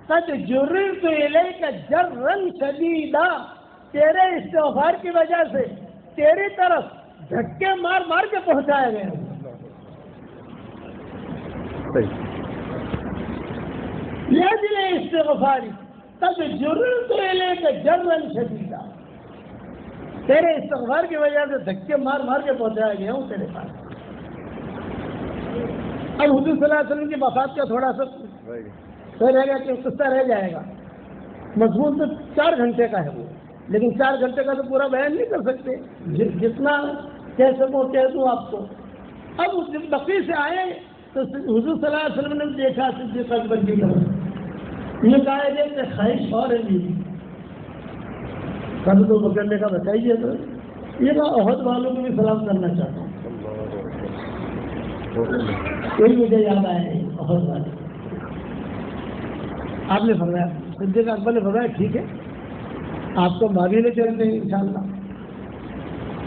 قد جررت الیک جرا شدیدا. تیرے استغفار کی وجہ سے تیری طرف دھکے مار مار کے پہنچائے گئے. لأجل استغفارک قد جررت الیک جرا شدیدا. تیرے استغفار کی وجہ سے دھکے مار مار کے پہنچایا گیا ہوں تیرے پاس. اب حضور صلی اللہ علیہ وسلم کی وفات کا تھوڑا سا رہ گا کہ قصہ رہ جائے گا. مضمون تو 4 گھنٹے کا ہے وہ لیکن 4 گھنٹے کا تو پورا بیان نہیں کر سکتے. جتنا کہہ سکوں کہہ دوں آپ کو. اب جب بقی سے آئے تو حضور صلی اللہ علیہ وسلم نے دیکھا صدیق اکبر کی طرف. یہ کہا ہے کہ خواہش اور ہے میری کل تو پکڑنے کا بتائیے. تو یہ میں احد والوں کو بھی سلام کرنا چاہتا ہوں. کوئی مجھے یاد آیا ہے احد والے. آپ نے فرمایا صدیق اکبر نے فرمایا ٹھیک ہے آپ کو ماضی لے چلتے ہیں انشاءاللہ.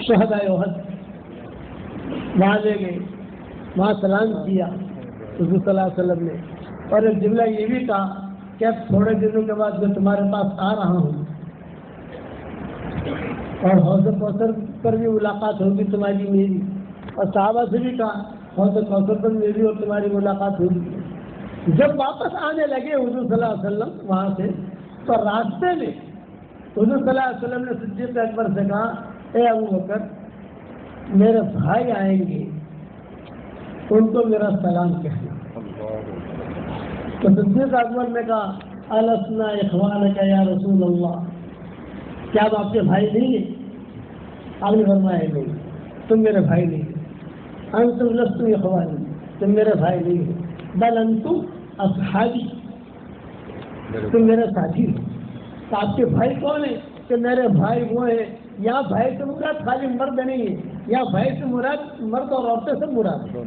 شہدائے احد وہاں لے گئے وہاں سلام کیا حضور صلی اللہ علیہ وسلم نے. اور ایک جملہ یہ بھی کہا کہ اب تھوڑے دنوں کے بعد میں تمہارے پاس آ رہا ہوں اور حوض کوثر پر بھی ملاقات ہوگی تمہاری میری. اور صحابہ سے بھی کہا حوض کوثر پر میری اور تمہاری ملاقات ہوگی. جب واپس آنے لگے حضور صلی اللہ علیہ وسلم وہاں سے تو راستے میں حضور صلی اللہ علیہ وسلم نے صدیق اکبر سے کہا اے ابو بکر میرے بھائی آئیں گے ان کو میرا سلام کہنا. تو صدیق اکبر نے کہا السنا اخوانک یا رسول اللہ کیا آپ کے بھائی نہیں ہیں؟ آپ نے فرمایا نہیں تم میرے بھائی نہیں. انتم لستم اخوانی، تم میرے بھائی نہیں ہو، بل انتم اصحابی، تم میرے ساتھی ہو۔ تو آپ کے بھائی کون ہیں؟ کہ میرے بھائی وہ ہیں، یا بھائی سے مراد خالی مرد نہیں ہے، یا بھائی سے مراد مرد اور عورتیں سب مراد ہے۔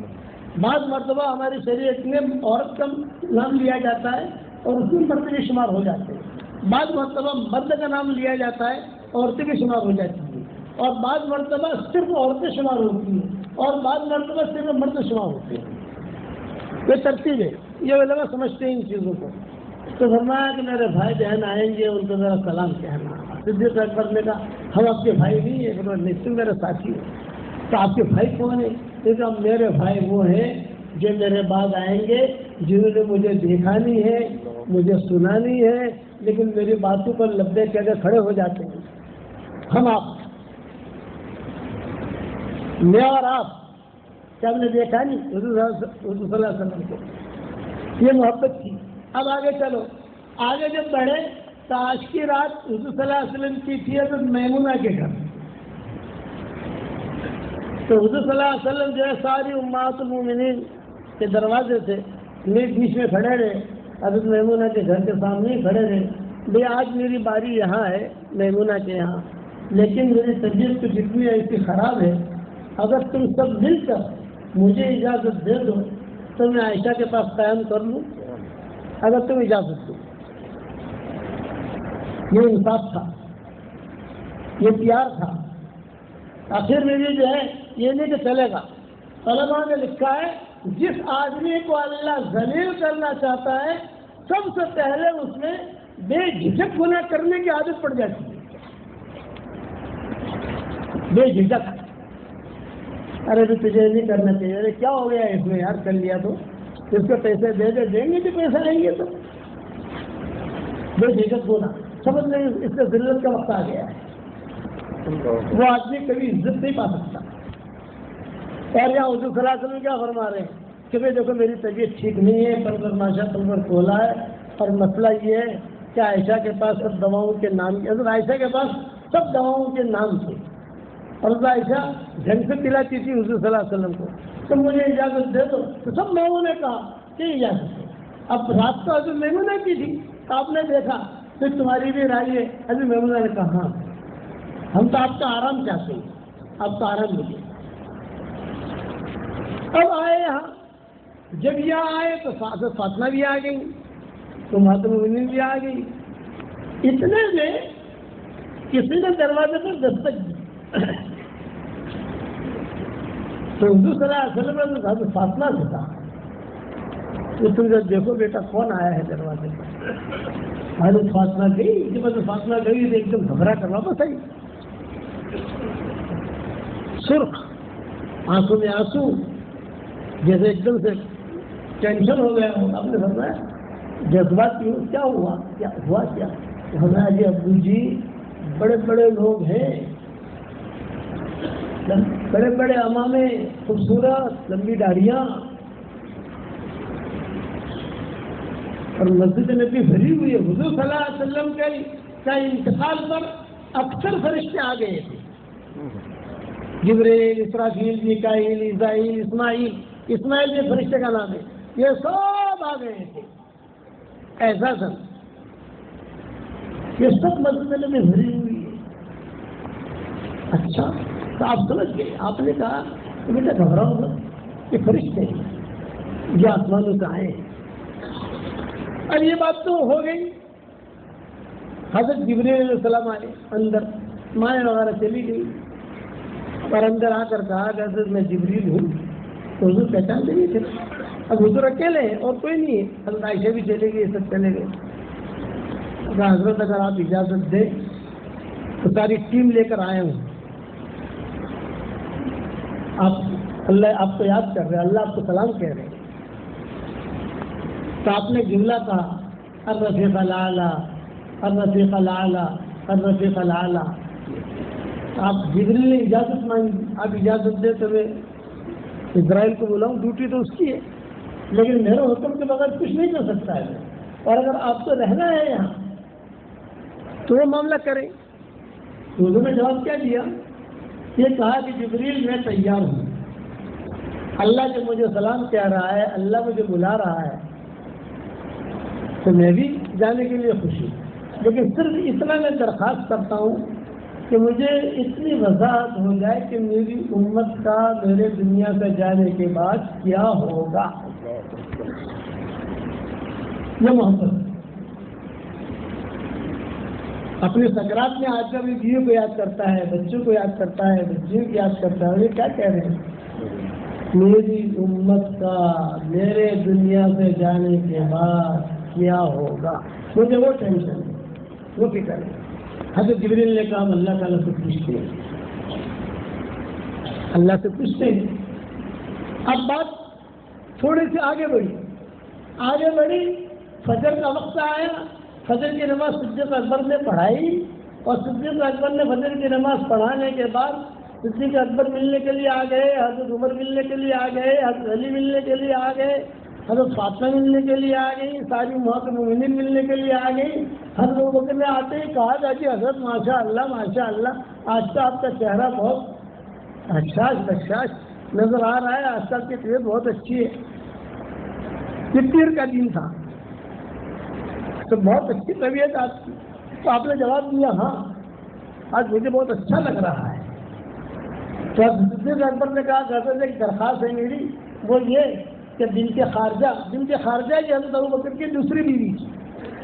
بعض مرتبہ ہماری شریعت میں عورت کا نام لیا جاتا ہے اور اس میں مرد بھی شمار ہو جاتے ہیں، بعض مرتبہ مرد کا نام لیا جاتا ہے عورتیں بھی شمار ہو جاتی ہیں، اور بعض مرتبہ صرف عورتیں شمار ہوتی ہیں اور بعض مرتبہ صرف مرد شمار ہوتے ہیں۔ یہ ترتیب ہے، یہ علماء سمجھتے ہیں ان چیزوں کو۔ تو فرمایا کہ میرے بھائی بہن آئیں گے ان کو ذرا سلام کہنا۔ صدیق اکبر نے کہا ہم آپ کے بھائی نہیں ہیں، نہیں تم میرے ساتھی ہو۔ تو آپ کے بھائی کون ہیں؟ کہ میرے بھائی وہ ہیں جو میرے بعد آئیں گے، جنہوں نے مجھے دیکھا نہیں ہے، مجھے سنا نہیں ہے، لیکن میری باتوں پر لبیک کہہ کے کھڑے ہو جاتے ہیں۔ ہم آپ، میں اور آپ، کیا ہم نے دیکھا نہیں حضور صلی اللہ علیہ وسلم کو؟ یہ محبت تھی۔ اب آگے چلو، آگے جب بڑھے تو آج کی رات حضور صلی اللہ علیہ وسلم کی تھی حضرت میمونہ کے گھر۔ تو حضور صلی اللہ علیہ وسلم جو ہے ساری امہات المومنین کے دروازے سے بیچ میں کھڑے رہے، حضرت میمونہ کے گھر کے سامنے ہی کھڑے رہے۔ بھئی آج میری باری یہاں ہے میمونہ کے یہاں، لیکن میری طبیعت تو جتنی ایسی خراب ہے، اگر تم سب مل کر مجھے اجازت دے دو تو میں عائشہ کے پاس قیام کر لوں، اگر تم اجازت دو۔ یہ انصاف تھا، یہ پیار تھا۔ آخر میں بھی جو ہے یہ نہیں کہ چلے گا، علماء نے لکھا ہے جس آدمی کو اللہ ذلیل کرنا چاہتا ہے سب سے پہلے اس میں بے جھجک گناہ کرنے کی عادت پڑ جاتی ہے، بے جھجک۔ ارے بھی تجھے نہیں کرنا چاہیے، ارے کیا ہو گیا اس میں یار، کر لیا تو اس کو پیسے دے دے، دیں گے کہ پیسے آئیں گے تو بے جھجک گناہ سمجھ لیں، اس سے ذلت کا وقت آ گیا ہے، وہ آدمی کبھی عزت نہیں پا سکتا۔ اور یہاں حضور صلی اللہ علیہ وسلم کیا فرما رہے ہیں کہ بھائی دیکھو میری طبیعت ٹھیک نہیں ہے، پر ماشا تم پر کھولا ہے، اور مسئلہ یہ ہے کہ عائشہ کے پاس سب دواؤں کے نام، حضرت عائشہ کے پاس سب دواؤں کے نام تھے، اور حضرت عائشہ ڈھنگ سے پلاتی تھی حضور صلی اللہ علیہ وسلم کو، تو مجھے اجازت دے دو۔ تو سب لوگوں نے کہا کہ اجازت دو۔ اب رات تو حضرت میمونہ کی تھی، تو آپ نے دیکھا پھر تمہاری بھی رائے ہے، حضرت میمونہ نے کہا ہاں ہم تو آپ کا آرام چاہتے ہیں، آپ کا آرام ملے۔ اب آئے یہاں، جب یہاں آئے تو فاطمہ بھی آ گئی، تو المومنین بھی آ گئی۔ اتنے میں کسی نے دروازے پر دستک دی، تو حضور صلی اللہ علیہ وسلم نے حضرت فاطمہ سے کہا کہ تم جب دیکھو بیٹا کون آیا ہے دروازے پر۔ حضرت فاطمہ گئی، جب حضرت فاطمہ گئی تو ایک دم گھبرا کر واپس آئی، سرخ، آنکھوں میں آنسو، جیسے ایک دم سے ٹینشن ہو گیا ہو۔ آپ نے فرمایا جذبات کیا ہوا، کیا ہوا، کیا فرمایا جی ابو جی بڑے بڑے لوگ ہیں، بڑے بڑے امامے، خوبصورت لمبی داڑیاں، اور مسجد نبی بھری ہوئی ہے۔ حضور صلی اللہ علیہ وسلم کا انتقال پر اکثر فرشتے آ گئے تھے، جبریل، اسرافیل، میکائیل، اسرائیل، اسماعیل یہ فرشتے کا نام ہے، یہ سب آ گئے تھے ایسا سب، یہ سب مسجد میں بھری ہوئی ہے۔ اچھا تو آپ سمجھ گئے، آپ نے کہا کہ بیٹا گھبراؤ مت، یہ فرشتے ہیں جو آسمانوں سے آئے ہیں۔ اب یہ بات تو ہو گئی، حضرت جبریل علیہ السلام آئے اندر، مائیں وغیرہ چلی گئی، اور اندر آ کر کہا کہ حضرت میں جبریل ہوں، تو حضور پہچانتے نہیں تھے۔ اب حضور اکیلے ہیں اور کوئی نہیں ہے، حضرت عائشہ بھی چلے گئی، سب چلے گئے۔ حضرت اگر آپ اجازت دیں تو ساری ٹیم لے کر آئے ہوں، آپ اللہ آپ کو یاد کر رہے ہیں، اللہ آپ کو سلام کہہ رہے ہیں۔ تو آپ نے جملہ کہا الرفیق الاعلیٰ، الرفیق الاعلیٰ، الرفیق الاعلیٰ۔ آپ جبریل نے اجازت مانگی، آپ اجازت دے تو میں اسرائیل کو بلاؤں، ڈیوٹی تو اس کی ہے، لیکن میرے حکم کے بغیر کچھ نہیں کر سکتا ہے، اور اگر آپ کو رہنا ہے یہاں تو وہ معاملہ کریں۔ تو حضور نے جواب کیا دیا؟ یہ کہا کہ جبریل میں تیار ہوں، اللہ جب مجھے سلام کہہ رہا ہے، اللہ مجھے بلا رہا ہے، تو میں بھی جانے کے لیے خوشی، لیکن صرف اتنا میں درخواست کرتا ہوں کہ مجھے اتنی وضاحت ہو جائے کہ میری امت کا میرے دنیا سے جانے کے بعد کیا ہوگا۔ یہ محبت اپنے سکرات میں آج کل بیوی کو یاد کرتا ہے، بچوں کو یاد کرتا ہے، بچیوں کو یاد کرتا ہے، یہ کیا کہہ رہے ہیں؟ میری امت کا میرے دنیا سے جانے کے بعد کیا ہوگا، مجھے وہ ٹینشن ہے، وہ فکر ہے۔ حضرت جبریل نے کہا اللہ تعالیٰ سے پوچھتے ہیں، اللہ سے پوچھتے ہیں۔ اب بات تھوڑی سی آگے بڑھی، فجر کا وقت آیا، فجر کی نماز صدیق اکبر نے پڑھائی، اور صدیق اکبر نے فجر کی نماز پڑھانے کے بعد صدیق اکبر ملنے کے لیے آ گئے، حضرت عمر ملنے کے لیے آ گئے، حضرت علی ملنے کے لیے آ گئے، حضرت فاطمہ ملنے کے لیے آ گئی، ساری امہات المومنین ملنے کے لیے آ گئی۔ حضرت ابوبکر نے آتے ہی کہا تھا کہ حضرت ماشاء اللہ آج تو آپ کا چہرہ بہت بشاش نظر آ رہا ہے، آج آپ کی طبیعت بہت اچھی ہے۔ یہ پیر کا دن تھا تو بہت اچھی طبیعت آپ کی، تو آپ نے جواب دیا ہاں آج مجھے بہت اچھا لگ رہا ہے۔ تو صدیق اکبر نے کہا کہ ایک درخواست ہے میری، وہ یہ کہ بنت خارجہ یہ حضرت ابوبکر کی دوسری بیوی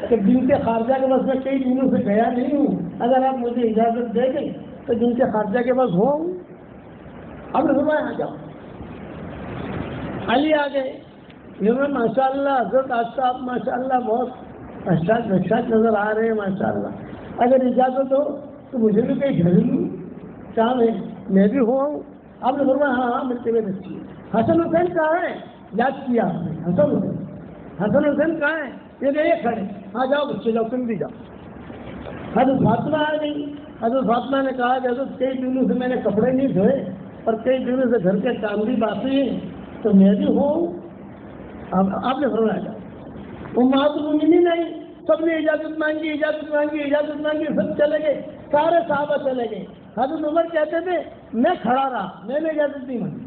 کہ بنت خارجہ کے پاس میں کئی دنوں سے گیا نہیں ہوں، اگر آپ مجھے اجازت دے دیں تو بنت خارجہ کے پاس ہوں۔ اب فرمایا آ جاؤ۔ علی آ گئے، ماشاء اللہ حضرت آج آپ ماشاء اللہ بہت بشاش نظر آ رہے ہیں ماشاء اللہ، اگر اجازت ہو تو مجھے بھی کہیں گھر لوں، کام ہے میں بھی ہوں۔ آپ نے فرمایا ہاں میری طبیعت اچھی ہے۔ حسن حسین کہاں ہے؟ یاد کیا آپ نے، حسن حسین کہاں ہے؟ یہ کھڑے، ہاں جاؤ بچے جاؤ، تم بھی جاؤ۔ حضرت فاطمہ آ گئی، حضرت فاطمہ نے کہا کہ حضرت کئی دنوں سے میں نے کپڑے نہیں دھوئے اور کئی دنوں سے گھر کے کام بھی باقی ہیں، تو میں بھی ہوں۔ آپ نے فرمایا جاؤ۔ امہات المومنین نہیں، سب نے اجازت مانگی، سب چلے گئے، سارے صحابہ چلے گئے۔ حضرت عمر کہتے تھے میں کھڑا رہا، میں نے اجازت نہیں مانگی۔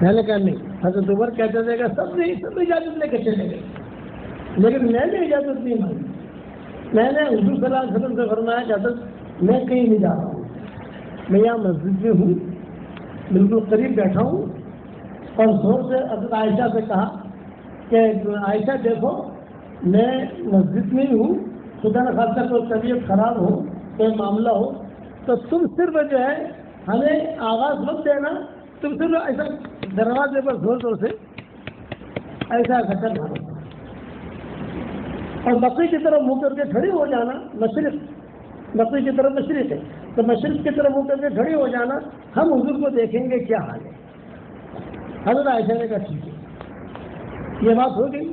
میں نے کہا نہیں، حضرت عمر کہتے تھے کہ سب اجازت لے کے چلے گئے، لیکن میں نے اجازت نہیں مانگی۔ میں نے حضور صلی اللہ علیہ وسلم سے فرمایا کہ حضرت میں کہیں نہیں جا رہا ہوں، میں یہاں مسجد میں ہوں، بالکل قریب بیٹھا ہوں، اور زور سے حضرت عائشہ سے کہا کہ عائشہ دیکھو میں مسجد میں ہی ہوں، خدا نہ خاصہ کوئی طبیعت خراب ہو، کوئی معاملہ ہو تو تم صرف جو ہے ہمیں آواز مت دینا، تم صرف ایسا دروازے پر زور سے ایسا کر دو، اور بقی کی طرف منہ کر کے کھڑی ہو جانا، بقی کی طرف مشرق ہے تو مشرق کی طرف منہ کر کے کھڑی ہو جانا، ہم حضور کو دیکھیں گے کیا حال ہے۔ حضرت عائشہ نے کہا ٹھیک ہے، یہ بات ہو گئی۔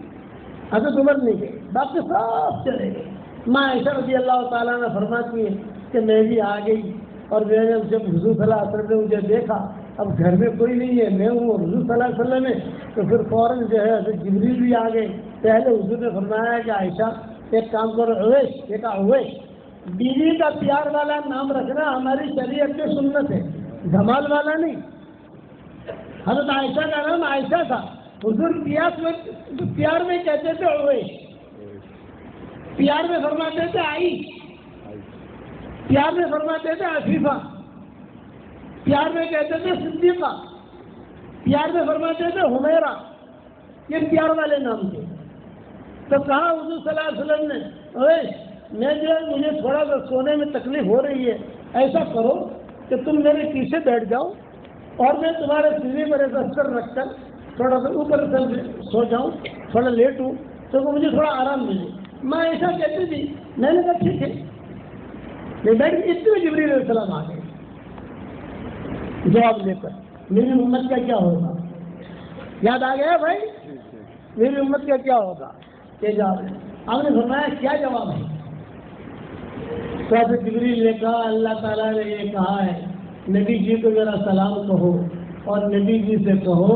حضرت عمر نہیں گئے، باقی سب چلے گئے۔ ماں عائشہ رضی اللہ تعالیٰ نے فرماتی ہے کہ میں بھی آ گئی، اور میں نے جب حضور صلی اللہ علیہ وسلم نے مجھے دیکھا، اب گھر میں کوئی نہیں ہے، میں ہوں حضور صلی اللہ علیہ وسلم ہے، تو پھر فوراً جو ہے حضرت جبریل بھی آ گئے۔ پہلے حضور نے فرمایا کہ عائشہ ایک کام کرو، اویس، یہ کہا اویس، بیوی کا پیار والا نام رکھنا ہماری شریعت کی سنت ہے، دھمال والا نہیں۔ حضرت عائشہ کا نام عائشہ تھا، حضور پیار میں کہتے تھے اویس، پیار میں فرماتے تھے آئی، پیار میں فرماتے تھے عفیفہ، پیار میں کہتے تھے صدیقہ، پیار میں فرماتے تھے حمیرہ، یہ پیار والے نام تھے۔ تو کہا حضور صلی اللہ علیہ وسلم نے اویس میں جو ہے مجھے تھوڑا سا سونے میں تکلیف ہو رہی ہے، ایسا کرو کہ تم میرے پیچھے بیٹھ جاؤ اور میں تمہارے سینے پر ایسا سر رکھ کر تھوڑا سا اوپر سو جاؤں، تھوڑا لیٹ ہوں تو مجھے تھوڑا آرام ملے۔ میں ایسا کہتی تھی، میں نے کہا ٹھیک ہے، میں بیٹھ کے اتنے جبریل علیہ السلام آ گئے جواب لے کر، میری امت کا کیا ہوگا؟ یاد آ گیا بھائی، میری امت کا کیا ہوگا؟ یہ جواب ہے۔ آپ نے فرمایا کیا جواب ہے؟ تو حضرت جبریل نے کہا اللہ تعالیٰ نے یہ کہا ہے نبی جی کو ذرا سلام کہو، اور نبی جی سے کہو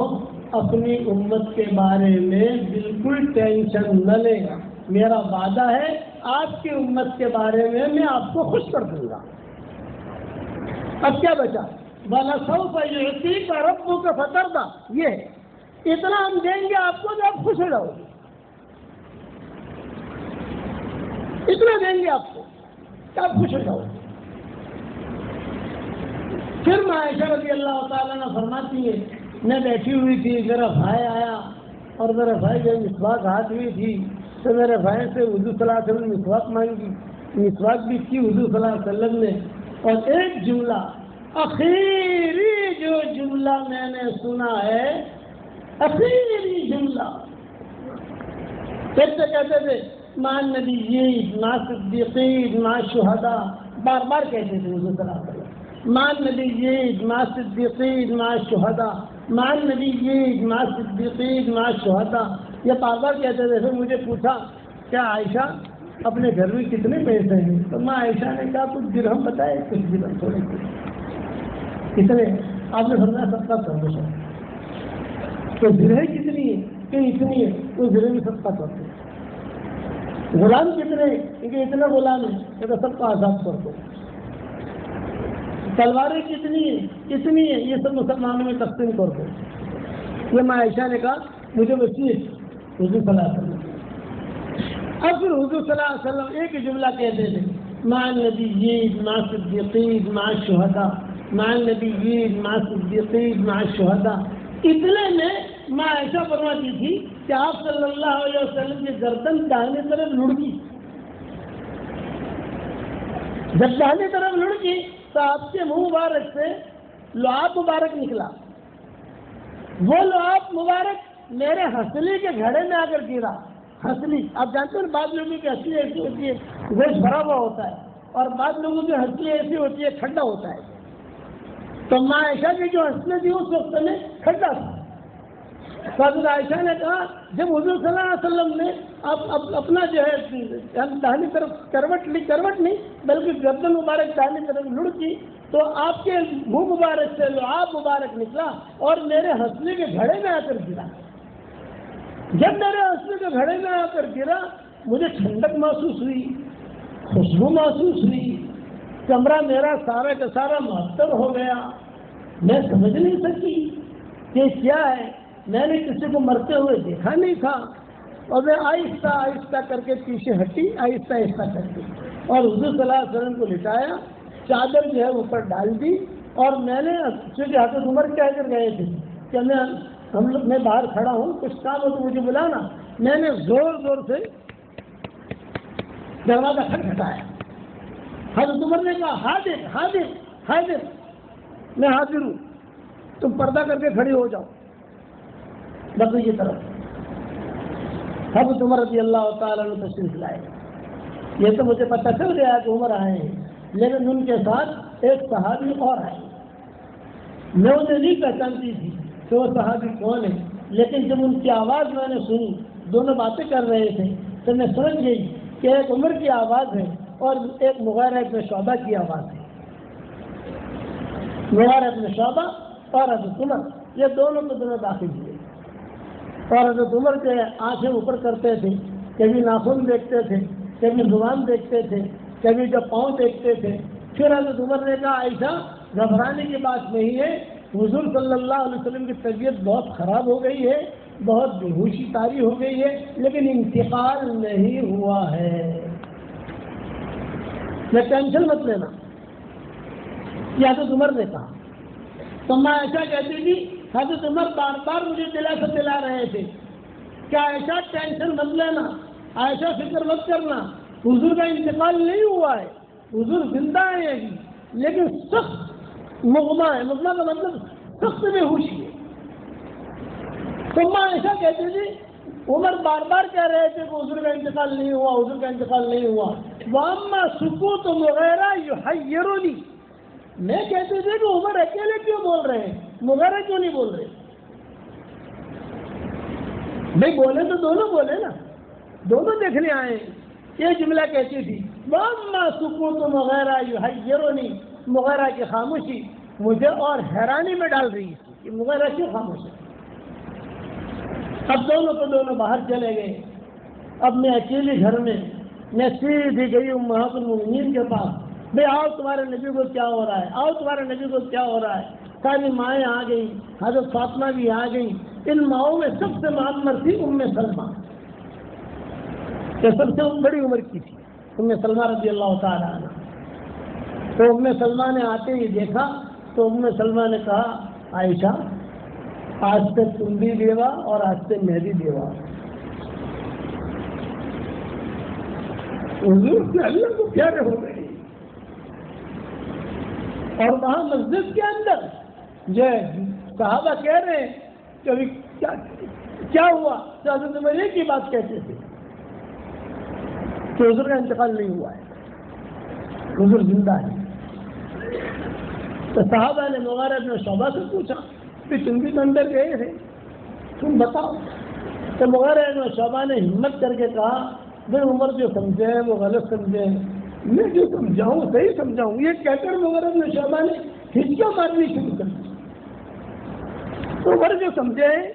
اپنی امت کے بارے میں بالکل ٹینشن نہ لے، میرا وعدہ ہے آپ کی امت کے بارے میں آپ کو خوش کر دوں گا۔ اب کیا بچا؟ وَلَسَوْفَ يُعْطِيكَ رَبُّكَ فَتَرْضَىٰ، یہ ہے اتنا ہم دیں گے آپ کو جو آپ خوش ہو جاؤ گے، اتنا دیں گے آپ کو کہ آپ خوش ہو جاؤ گے۔ پھر عائشہ رضی اللہ تعالیٰ عنہ فرماتی ہے میں بیٹھی ہوئی تھی، میرا بھائی آیا اور میرے بھائی جو مسواک ہاتھ ہوئی تھی تو میرے بھائی سے حضور صلی اللہ علیہ وسلم نے مسواک مانگی، مسواک بھی کی حضور صلی اللہ علیہ وسلم نے، اور ایک جملہ آخری جو جملہ میں نے سنا ہے، آخری جملہ کہتے تھے مع النبیین مع الصدیقین مع الشہداء، بار بار کہتے تھے حضور صلی اللہ علیہ وسلم مع النبیین مع الصدیقین مع الشہداء، مع النبیین مع الصدیقین مع الشہداء، یہ بار بار کہتے تھے۔ پھر مجھے پوچھا کیا عائشہ اپنے گھر میں کتنے پیسے ہیں؟ تو ماں عائشہ نے کہا کچھ درہم بتائے، کچھ درہم تھوڑے کتنے؟ آپ نے فرمایا صدقہ کر دو سر۔ تو درہم کتنی ہے؟ کہ اتنی ہے، اس درہم میں صدقہ کر دو۔ غلام کتنے ہیں؟ کہ اتنا غلام ہے، کہ سب کا آزاد کر دو۔ تلواریں کتنی ہیں؟ اتنی ہے، یہ سب مسلمانوں میں تقسیم کر دو۔ یہ ماں عائشہ نے کہا مجھے وصیت حضور صلی اللہ علیہ وسلم۔ اب پھر حضور صلی اللہ علیہ وسلم ایک ہی جملہ کہتے تھے مع النبیین مع الصدیقین مع الشہداء، مع النبیین مع الصدیقین مع الشہداء۔ اتنے میں ماں عائشہ فرماتی تھی کہ آپ صلی اللہ علیہ وسلم کی گردن داہنی طرف لڑکی، جب داہنی طرف لڑکی تو آپ کے منہ مبارک سے لعاب مبارک نکلا، وہ لعاب مبارک میرے ہنسلی کے گھڑے میں آ کر گرا۔ ہنسلی آپ جانتے ہیں بعض لوگوں کی ہنسلی ایسی ہوتی ہے گوشت بھرا ہوا ہوتا ہے، اور بعض لوگوں کی ہنسلی ایسی ہوتی ہے ٹھنڈا ہوتا ہے، تو ماں عائشہ کی جو ہنسلی تھی اس وقت میں ٹھنڈا تھا۔ حضرت عائشہ نے کہا جب حضور صلی اللہ علیہ وسلم نے اپنا جو ہے داہنی طرف کروٹ نہیں بلکہ گردن مبارک داہنی طرف لڑکی تو آپ کے منہ مبارک سے لعاب مبارک نکلا اور میرے ہنسلی کے گھڑے میں آ کر گرا۔ جب میرے ہنسلی کے گھڑے میں آ کر گرا مجھے ٹھنڈک محسوس ہوئی، خوشبو محسوس ہوئی، کمرہ میرا سارا کا سارا معطر ہو گیا، میں سمجھ نہیں سکی کہ کیا ہے، میں نے کسی کو مرتے ہوئے دیکھا نہیں تھا، اور میں آہستہ آہستہ کر کے پیچھے ہٹی، آہستہ آہستہ کر کے، اور حضور صلی اللہ علیہ وسلم کو لٹایا، چادر جو ہے اوپر ڈال دی، اور میں نے چونکہ حضرت عمر کہہ کر گئے تھے کہ میں باہر کھڑا ہوں، کچھ کام ہو تو مجھے بلانا، میں نے زور زور سے دروازہ کھٹکھٹایا۔ حضرت عمر نے کہا حاضر حاضر حاضر، میں حاضر ہوں، تم پردہ کر کے کھڑی ہو جاؤ بقی کی طرف۔ حضرت عمر رضی اللہ تعالیٰ نے تشریف لائے، یہ تو مجھے پتہ چل گیا کہ عمر آئے ہیں، لیکن ان کے ساتھ ایک صحابی اور آئے، میں انہیں نہیں پہچانتی تھی کہ وہ صحابی کون ہے، لیکن جب ان کی آواز میں نے سنی، دونوں باتیں کر رہے تھے، تو میں سمجھ گئی کہ ایک عمر کی آواز ہے اور ایک مغیرہ ابن شعبہ کی آواز ہے۔ مغیرہ ابن شعبہ اور حضرت عمر یہ دونوں کو دونوں داخل ہوئے، اور حضرت عمر کے آنکھیں اوپر کرتے تھے، کبھی ناخن دیکھتے تھے، کبھی زبان دیکھتے تھے، کبھی جو پاؤں دیکھتے تھے۔ پھر حضرت عمر نے کہا عائشہ گھبرانے کی بات نہیں ہے، حضور صلی اللہ علیہ وسلم کی طبیعت بہت خراب ہو گئی ہے، بہت بےہوشی طاری ہو گئی ہے، لیکن انتقال نہیں ہوا ہے، میں ٹینشن مت لینا، یہ حضرت عمر نے کہا۔ تو میں عائشہ کہتی تھی حضرت عمر بار بار مجھے دلا رہے تھے کہ عائشہ ٹینشن مت لینا، عائشہ فکر مت کرنا، حضور کا انتقال نہیں ہوا ہے، حضور زندہ ہے لیکن سخت مغما ہے، مغما کا مطلب سخت بےہوشی ہے۔ تو میں عائشہ کہتی تھی عمر بار بار کہہ رہے تھے کہ حضور کا انتقال نہیں ہوا، حضور کا انتقال نہیں ہوا، وَأَمَّا سُكُوتُ مُغِیرَةَ يُحَيِّرُنِی، میں کہتی تھی کہ عمر اکیلے کیوں بول رہے ہیں، مغیرہ کیوں نہیں بول رہے؟ نہیں بولے تو دونوں بولے نا، دونوں دیکھنے آئے۔ یہ جملہ کہتی تھی وَأَمَّا سُكُوتُ مُغِیرَةَ يُحَيِّرُنِی، مغیرہ کی خاموشی مجھے اور حیرانی میں ڈال رہی تھی کہ مغیرہ کیوں خاموش ہے۔ اب دونوں کو دونوں باہر چلے گئے، اب میں اکیلی گھر میں، میں سیدھی گئی امہات المؤمنین کے پاس، بھائی آؤ تمہارے نبی کو کیا ہو رہا ہے، آؤ تمہارے نبی کو کیا ہو رہا ہے. ساری مائیں آ گئی، حضرت فاطمہ بھی آ گئی. ان ماؤں میں سب سے معمر تھی ام سلمہ، کہ سب سے بڑی عمر کی تھی ام سلمہ رضی اللہ تعالیٰ عنہ. تو ام سلمہ نے آتے ہی دیکھا تو ام سلمہ نے کہا عائشہ آج سے تم بھی بیوہ اور آج سے میں بھی بیوہ. حضور سے اللہ کو پیارے ہو گئے. اور وہاں مسجد کے اندر جو صحابہ کہہ رہے ہیں کہ ابھی کیا ہوا، تو حضرت عمر ایک ہی بات کہتے تھے کہ حضور کا انتقال نہیں ہوا ہے، حضور زندہ ہے. تو صحابہ نے مغیرہ بن شعبہ سے پوچھا کہ تم بھی تو اندر گئے تھے، تم بتاؤ. تو مغیرہ بن شعبہ نے ہمت کر کے کہا بھائی عمر جو سمجھے ہیں وہ غلط سمجھے ہیں، میں جو سمجھاؤں صحیح سمجھاؤں. یہ کہہ کر مغیرہ بن شعبہ نے ہچکیاں مارنی شروع کر دی. عمر جو سمجھے ہیں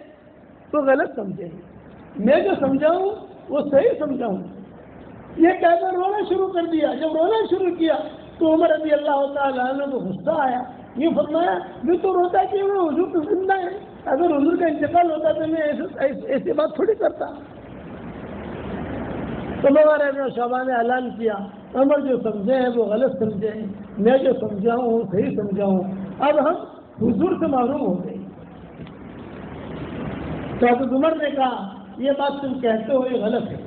وہ غلط سمجھے ہیں، میں جو سمجھاؤں وہ صحیح سمجھاؤں. یہ کہہ کر رونا شروع کر دیا. جب رونا شروع کیا تو عمر رضی اللہ تعالیٰ عنہ کو غصہ آیا. یہ فرمایا میں تو روتا کہ وہ حضور تو زندہ ہے، اگر حضور کا انتقال ہوتا تو میں ایسی بات تھوڑی کرتا. تو مغیرہ بن شعبہ نے اعلان کیا عمر جو سمجھے ہیں وہ غلط سمجھے ہیں، میں جو سمجھاؤں وہ صحیح سمجھاؤں. اب ہم حضور سے محروم ہو گئے. تو حضرت عمر نے کہا یہ بات تم کہتے ہو یہ غلط ہے،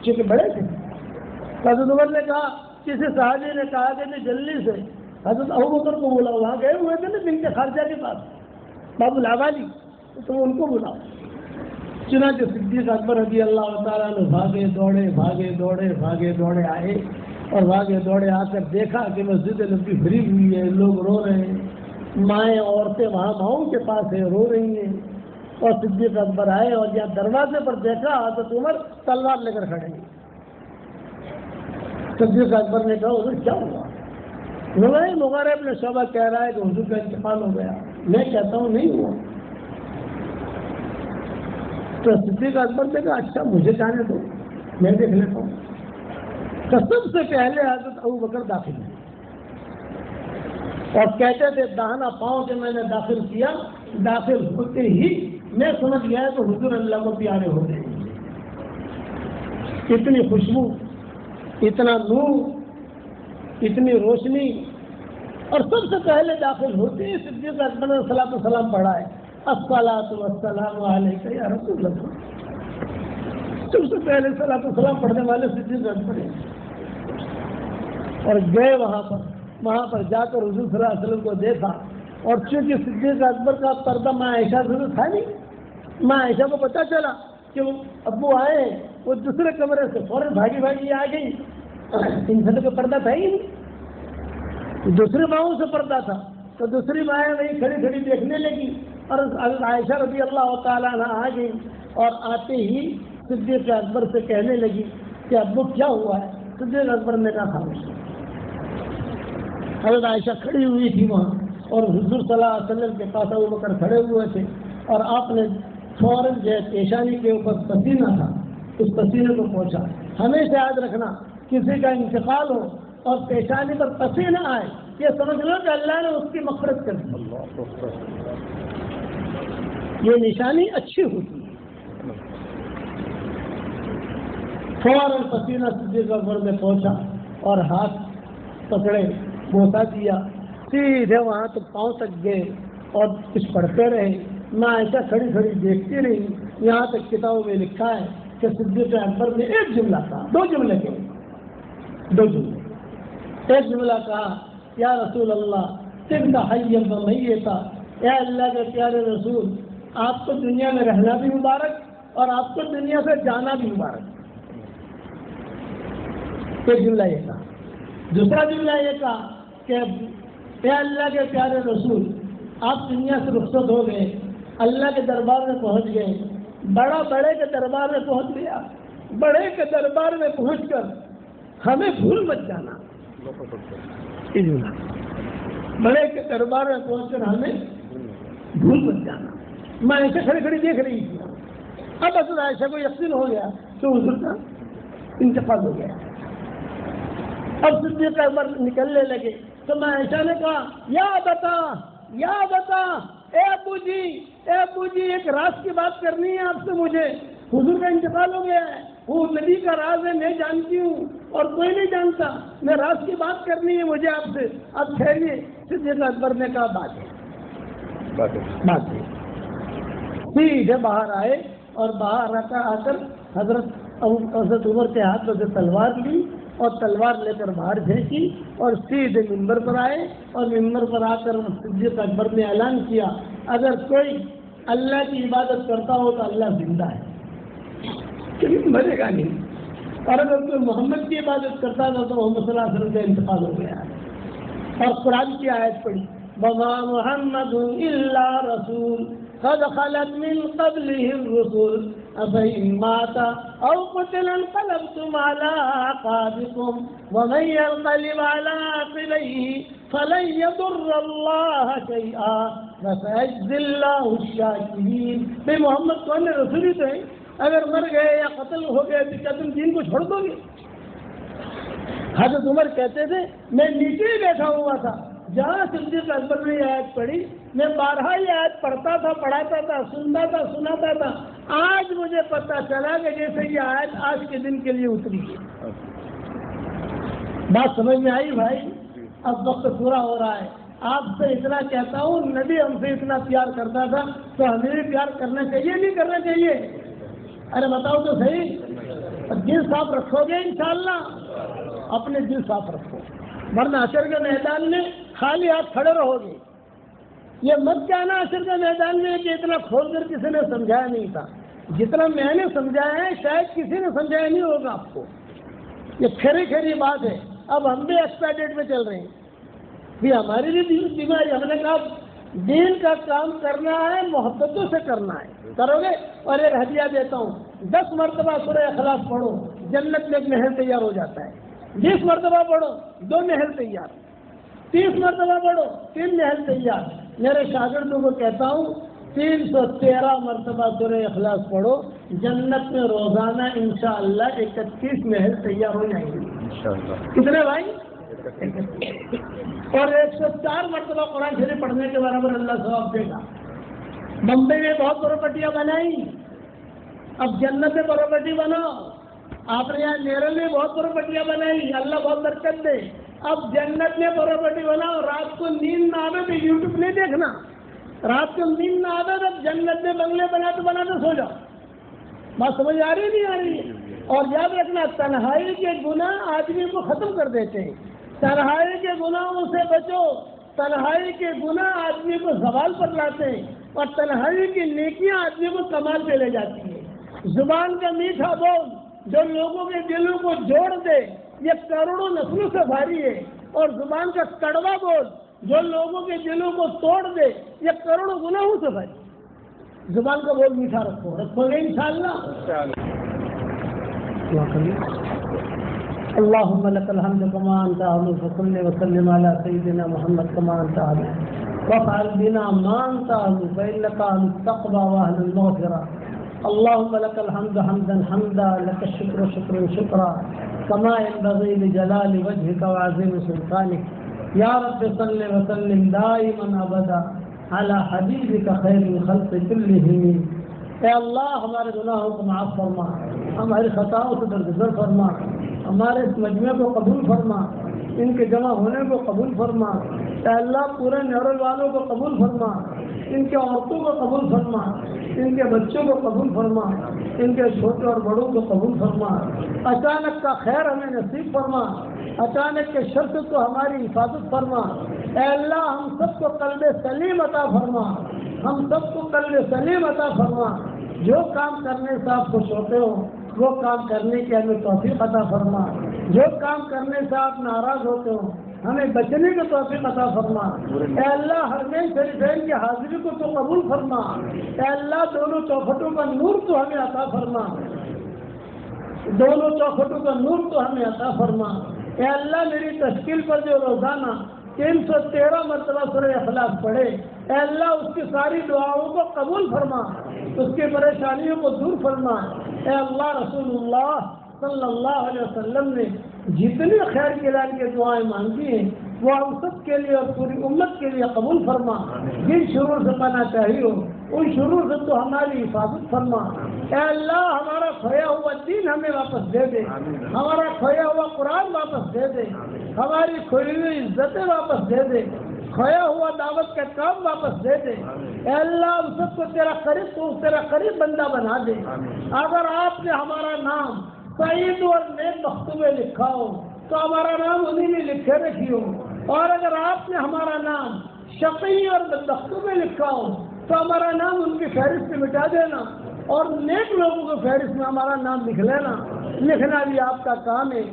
چونکہ بڑے تھے. حضرت عمر نے کہا کسی صحابی نے کہا کہ جلدی سے حضرت ابوبکر کو بلاؤ، وہاں گئے ہوئے تھے نا بنت خارجہ کے پاس باب العوالی، تو ان کو بلاؤ. چنانچہ صدیق اکبر رضی اللہ تعالیٰ نے بھاگے دوڑے آئے اور بھاگے دوڑے آ کر دیکھا کہ مسجد نبوی بھری ہوئی ہے، لوگ رو رہے ہیں، مائیں عورتیں وہاں ماؤں کے پاس ہیں رو رہی ہیں. اور صدیق اکبر آئے اور جہاں دروازے پر دیکھا حضرت عمر تلوار لے کر کھڑے ہیں. صدیق اکبر نے کہا حضور کیا ہوا؟ مغیرہ بن شعبہ کہہ رہا ہے کہ حضور کا انتقال ہو گیا. میں کہتا ہوں نہیں ہوا. تو صدیق اکبر نے کہا اچھا مجھے جانے دو، میں دیکھ لیتا ہوں. تو سب سے پہلے حضرت ابوبکر داخل ہوئے اور کہتے تھے داہنا پاؤں سے میں نے داخل کیا، داخل ہوتے ہی میں سمجھ گیا تو حضور اللہ کو پیارے ہو گئے. اتنی خوشبو، اتنا نور، اتنی روشنی. اور سب سے پہلے داخل ہوتے ہی صدیق اکبر نے صلاۃ و سلام پڑھا ہے، الصلاۃ والسلام علیک یا رسول اللہ. سب سے پہلے صلاۃ و سلام پڑھنے والے صدیق اکبر ہیں. اور گئے وہاں پر جا کر حضور صلی اللہ علیہ وسلم کو دیکھا. اور چونکہ صدیق اکبر کا پردہ ماں عائشہ سے تھا نہیں، ماں عائشہ کو پتہ چلا کہ وہ ابو آئے ہیں، وہ دوسرے کمرے سے فوراً بھاگی آ گئی. ان سے تو پردہ تھا ہی نہیں، دوسری ماؤں سے پردہ تھا. تو دوسری مائیں وہی کھڑی دیکھنے لگی اور عائشہ رضی اللہ تعالیٰ عنہ آ گئی اور آتے ہی صدیق اکبر سے کہنے لگی کہ ابو کیا ہوا ہے؟ صدیق اکبر نے کہا خاموش. حضرت عائشہ کھڑی ہوئی تھی وہاں اور حضور صلی اللہ علیہ وسلم کے پاس ابوبکر کھڑے ہوئے تھے اور آپ نے فوراً جو پیشانی کے اوپر پسینہ تھا اس پسینے کو پہنچا. ہمیشہ یاد رکھنا کسی کا انتقال ہو اور پیشانی پر پسینہ آئے یہ سمجھ لو کہ اللہ نے اس کی مغفرت کر دی. یہ نشانی اچھی ہوتی ہے. فوراً پسینہ صدیق اکبر میں پہنچا اور ہاتھ پکڑے بوسا دیا، سیدھے وہاں تو پاؤں تک گئے اور کچھ پڑھتے رہے. میں ایسا کھڑی دیکھتی رہی. یہاں تک کتابوں میں لکھا ہے کہ صدیق اکبر نے ایک جملہ کہا، دو جملے. ایک جملہ کہا یا رسول اللہ تم حیم و میتا، اے اللہ کے پیارے رسول آپ کو دنیا میں رہنا بھی مبارک اور آپ کو دنیا سے جانا بھی مبارک. ایک جملہ یہ کہا. دوسرا جملہ یہ کہا کہ اے اللہ کے پیارے رسول آپ دنیا سے رخصت ہو گئے، اللہ کے دربار میں پہنچ گئے، بڑے کے دربار میں پہنچ گیا، بڑے کے دربار میں پہنچ کر ہمیں بھول مت جانا. بڑے کے دربار میں پہنچ کر ہمیں بھول مت جانا. میں ایسے کھڑی دیکھ رہی تھی. اب حضرت عائشہ کو یقین ہو گیا کہ حضور کا انتقال ہو گیا. اب صدیق اکبر نکلنے لگے تو میں عائشہ نے کہا یا بتا اے ابو جی ایک راز کی بات کرنی ہے آپ سے مجھے. حضور کا انتقال ہو گیا ہے, وہ نبی کا راز ہے, میں جانتی ہوں اور کوئی نہیں جانتا, میں راز کی بات کرنی ہے مجھے آپ سے. اب ٹھہریے. صدیق اکبر نے کہا بات ہے. سیدھے باہر آئے اور باہر آ کر حضرت عمر کے ہاتھ میں سے تلوار لی اور تلوار لے کر باہر پھینکی اور سیدھے منبر پر آئے اور منبر پر آ کر صدیق اکبر نے اعلان کیا اگر کوئی اللہ کی عبادت کرتا ہو تو اللہ زندہ ہے, مرے گا نہیں, اور اگر کوئی محمد کی عبادت کرتا تھا تو محمد صلی اللہ علیہ وسلم کا انتقال ہو گیا ہے. اور قرآن کی آیت پڑھی وما محمد الا رسول قد خلت من قبله الرسل افإن مات او قتل انقلبتم على اعقابكم ومن ينقلب على عقبيه فلن يضر الله شيئا وسيجزي الله الشاكرين. بے محمد کون ہے؟ رسول ہی تو ہے. اگر مر گئے یا قتل ہو گئے تو کیا تم دین کو چھوڑ دو گے؟ حضرت عمر کہتے تھے میں نیچے ہی بیٹھا ہوا تھا جہاں صدیق اکبر نے یہ آیت پڑھی, میں بارہا یہ آیت پڑھتا تھا, پڑھاتا تھا, سناتا تھا. آج مجھے پتا چلا کہ جیسے یہ آیت آج کے دن کے لیے اتری ہے. بات سمجھ میں آئی بھائی؟ اب وقت پورا ہو رہا ہے. آپ سے اتنا کہتا ہوں نبی ہم سے اتنا پیار کرتا تھا تو ہمیں بھی پیار کرنا چاہیے نہیں کرنا چاہیے؟ ارے بتاؤ تو صحیح. دل صاف رکھو گے انشاءاللہ, اپنے دل صاف رکھو, ورنہ حشر کے میدان میں خالی ہاتھ کھڑے رہو گے. یہ مت کہنا حشر کے میدان میں کہ اتنا کھول کر کسی نے سمجھایا نہیں تھا. جتنا میں نے سمجھایا ہے شاید کسی نے سمجھایا نہیں ہوگا آپ کو. یہ کھری بات ہے. اب ہم بھی ایکسپائر میں چل رہے ہیں, بھی ہماری بھی بیماری. ہم نے کہا دین کا کام کرنا ہے, محبتوں سے کرنا ہے, کرو گے. اور ایک ہدیہ دیتا ہوں, 10 مرتبہ سورہ اخلاص پڑھو, جنت میں ایک محل تیار ہو جاتا ہے. 20 مرتبہ پڑھو, 2 محل تیار. 30 مرتبہ پڑھو, 3 محل تیار. میرے شاگردوں کو کہتا ہوں 313 مرتبہ سورہ اخلاص پڑھو, جنت میں روزانہ انشاءاللہ 31 محل تیار ہو جائیں گے. کتنے بھائی؟ اور 104 مرتبہ قرآن شریف پڑھنے کے برابر اللہ ثواب دے گا. بمبئی میں بہت پراپرٹیاں بنائی, اب جنت میں پراپرٹی بناؤ. آپ نے یہاں نیرل میں بہت پراپرٹیاں بنائی, اللہ بہت برکت دے. اب جنت میں پراپرٹی بناؤ, رات کو نیند نہ آئے تو یوٹیوب نہیں دیکھنا. رات کو نیند نہ آئے تو جنت میں بنگلے بناتے سو جاؤ. بات سمجھ آ رہی نہیں آ رہی؟ اور یاد رکھنا تنہائی کے گناہ آدمی کو ختم کر دیتے ہیں. تنہائی کے گناہوں سے بچو. تنہائی کے گناہ آدمی کو زوال پر لاتے ہیں اور تنہائی کی نیکیاں آدمی کو کمال پہ لے جاتی ہیں. زبان کا میٹھا بول جو لوگوں کے دلوں کو جوڑ دے یہ کروڑوں نسلوں سے بھاری ہے, اور زبان کا کڑوا بول جو لوگوں کے دلوں کو توڑ دے یہ کروڑوں گناہوں سے بھاری. زبان کا بول میٹھا رکھو گے انشاءاللہ. اللهم لك الحمد كما أنت أهل فصل وسلم على سيدنا محمد كما أنت أهل وافعل بنا ما أنت أهل فإنك أهل التقوى وأهل المغفرة. اللهم لك الحمد حمدا حمدا لك الشكر شكرا شكرا كما ينبغي لجلال وجهك وعظيم سلطانك. يا رب صل وسلم دائما أبدا على حبيبك خير الخلق كلهم. اے اللہ ہمارے گناہوں کو معاف فرما, ہماری خطاؤں سے درگزر فرما, ہمارے اس مجمع کو قبول فرما, ان کے جمع ہونے کو قبول فرما. اے اللہ پورے نیرول والوں کو قبول فرما, ان کے عورتوں کو قبول فرما, ان کے بچوں کو قبول فرما, ان کے چھوٹے اور بڑوں کو قبول فرما. اچانک کا خیر ہمیں نصیب فرما, اچانک کے شر سے تو ہماری حفاظت فرما. اے اللہ ہم سب کو قلب سلیم عطا فرما, ہم سب کو قلب سلیم عطا فرما. جو کام کرنے سے آپ خوش ہوتے ہو وہ کام کرنے کی ہمیں توفیق عطا فرما. جو کام کرنے سے آپ ناراض ہوتے ہو ہمیں بچنے کی توفیق عطا فرما. اے اللہ حرمین شریفین کی حاضری کو تو قبول فرما. اے اللہ دونوں چوکھٹوں کا نور تو ہمیں عطا فرما, دونوں چوکھٹوں کا نور تو ہمیں عطا فرما. اے اللہ میری تشکیل پر جو روزانہ 313 مرتبہ سورہ اخلاص پڑھے, اے اللہ اس کی ساری دعاؤں کو قبول فرما, اس کی پریشانیوں کو دور فرما. اے اللہ رسول اللہ صلی اللہ علیہ وسلم نے جتنے خیر کے لائن کے دعائیں مانگی ہیں وہ ہم سب کے لیے اور پوری امت کے لیے قبول فرما. جن شرور سے پناہ چاہیے ہو ان شرور سے تو ہماری حفاظت فرما. اے اللہ ہمارا کھویا ہوا دین ہمیں واپس دے دے, ہمارا کھویا ہوا قرآن واپس دے دے, ہماری کھوئی ہوئی عزتیں واپس دے دے, کھویا ہوا دعوت کا کام واپس دے دے. اے اللہ ہم سب کو تیرا قریب بندہ بنا دے. اگر آپ نے ہمارا نام سعید اور نیک بختوں میں لکھا ہو تو ہمارا نام انہیں میں لکھے رکھیو, اور اگر آپ نے ہمارا نام شقی اور بدبختوں میں لکھا ہو تو ہمارا نام ان کی فہرست سے مٹا دینا, اور نیک لوگوں کی فہرست میں ہمارا نام لکھ لینا. لکھنا بھی آپ کا کام ہے,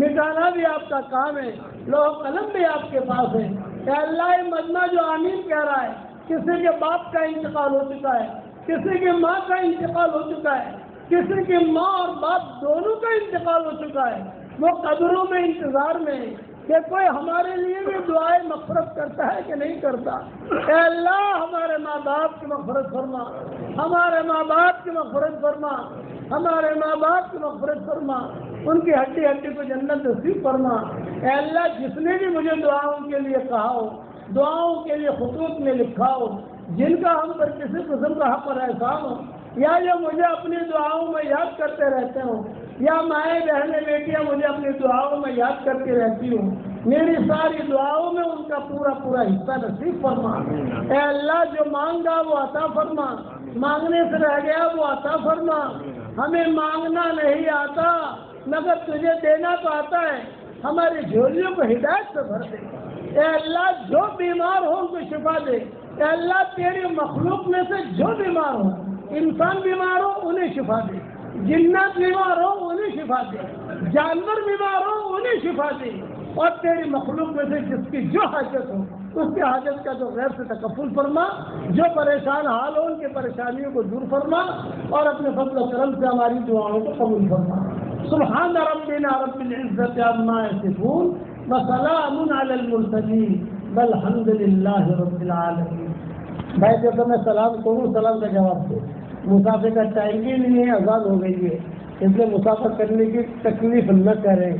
مٹانا بھی آپ کا کام ہے, لوح قلم بھی آپ کے پاس ہے. اے اللہ مجمع جو آمین کہہ رہا ہے, کسی کے باپ کا انتقال ہو چکا ہے, کسی کی ماں کا انتقال ہو چکا ہے, کسی کی ماں اور باپ دونوں کا انتقال ہو چکا ہے, وہ قبروں میں انتظار میں ہے کہ کوئی ہمارے لیے بھی دعائیں مغفرت کرتا ہے کہ نہیں کرتا. اے اللہ ہمارے ماں باپ کی مغفرت فرما, ہمارے ماں باپ کی مغفرت فرما, ہمارے ماں باپ کی مغفرت فرما, ان کی ہڈی ہڈی کو جنت نصیب فرما. اے اللہ جس نے بھی مجھے دعاؤں کے لیے کہا ہو, دعاؤں کے لیے خطوط میں لکھا ہو, جن کا ہم پر کسی قسم کا حق اور احسان ہو, یا جو مجھے اپنی دعاؤں میں یاد کرتے رہتے ہوں, یا مائیں بہنیں بیٹیاں مجھے اپنی دعاؤں میں یاد کرتی رہتی ہوں, میری ساری دعاؤں میں ان کا پورا حصہ نصیب فرما. اے اللہ جو مانگا وہ عطا فرما, مانگنے سے رہ گیا وہ عطا فرما. ہمیں مانگنا نہیں آتا مگر تجھے دینا تو آتا ہے, ہماری جھولیوں کو ہدایت سے بھر دے. اے اللہ جو بیمار ہو ان کو شفا دے. اے اللہ تیری مخلوق میں سے جو بیمار ہو, انسان بیمار ہو انہیں شفا دے, جنات بیمار ہو انہیں شفا دے, جانور بیمار ہو انہیں شفا دے, اور تیری مخلوق میں سے جس کی جو حاجت ہو اس کی حاجت کا جو غیر سے تکفل فرما. جو پریشان حال ہو ان کی پریشانیوں کو دور فرما, اور اپنے فضل و کرم سے ہماری دعاؤں کو قبول فرما. سبحان ربنا رب العزت عما یصفون وسلام علی المرسلین والحمد للہ رب العالمین. بھائی جب میں سلام کروں سلام کا جواب دو. مسافر کا ٹائم بھی نہیں ہے, اذان ہو گئی ہے, اس لیے مسافر کرنے کی تکلیف نہ کریں.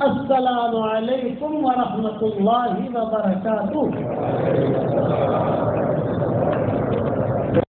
السلام علیکم ورحمۃ اللہ وبرکاتہ.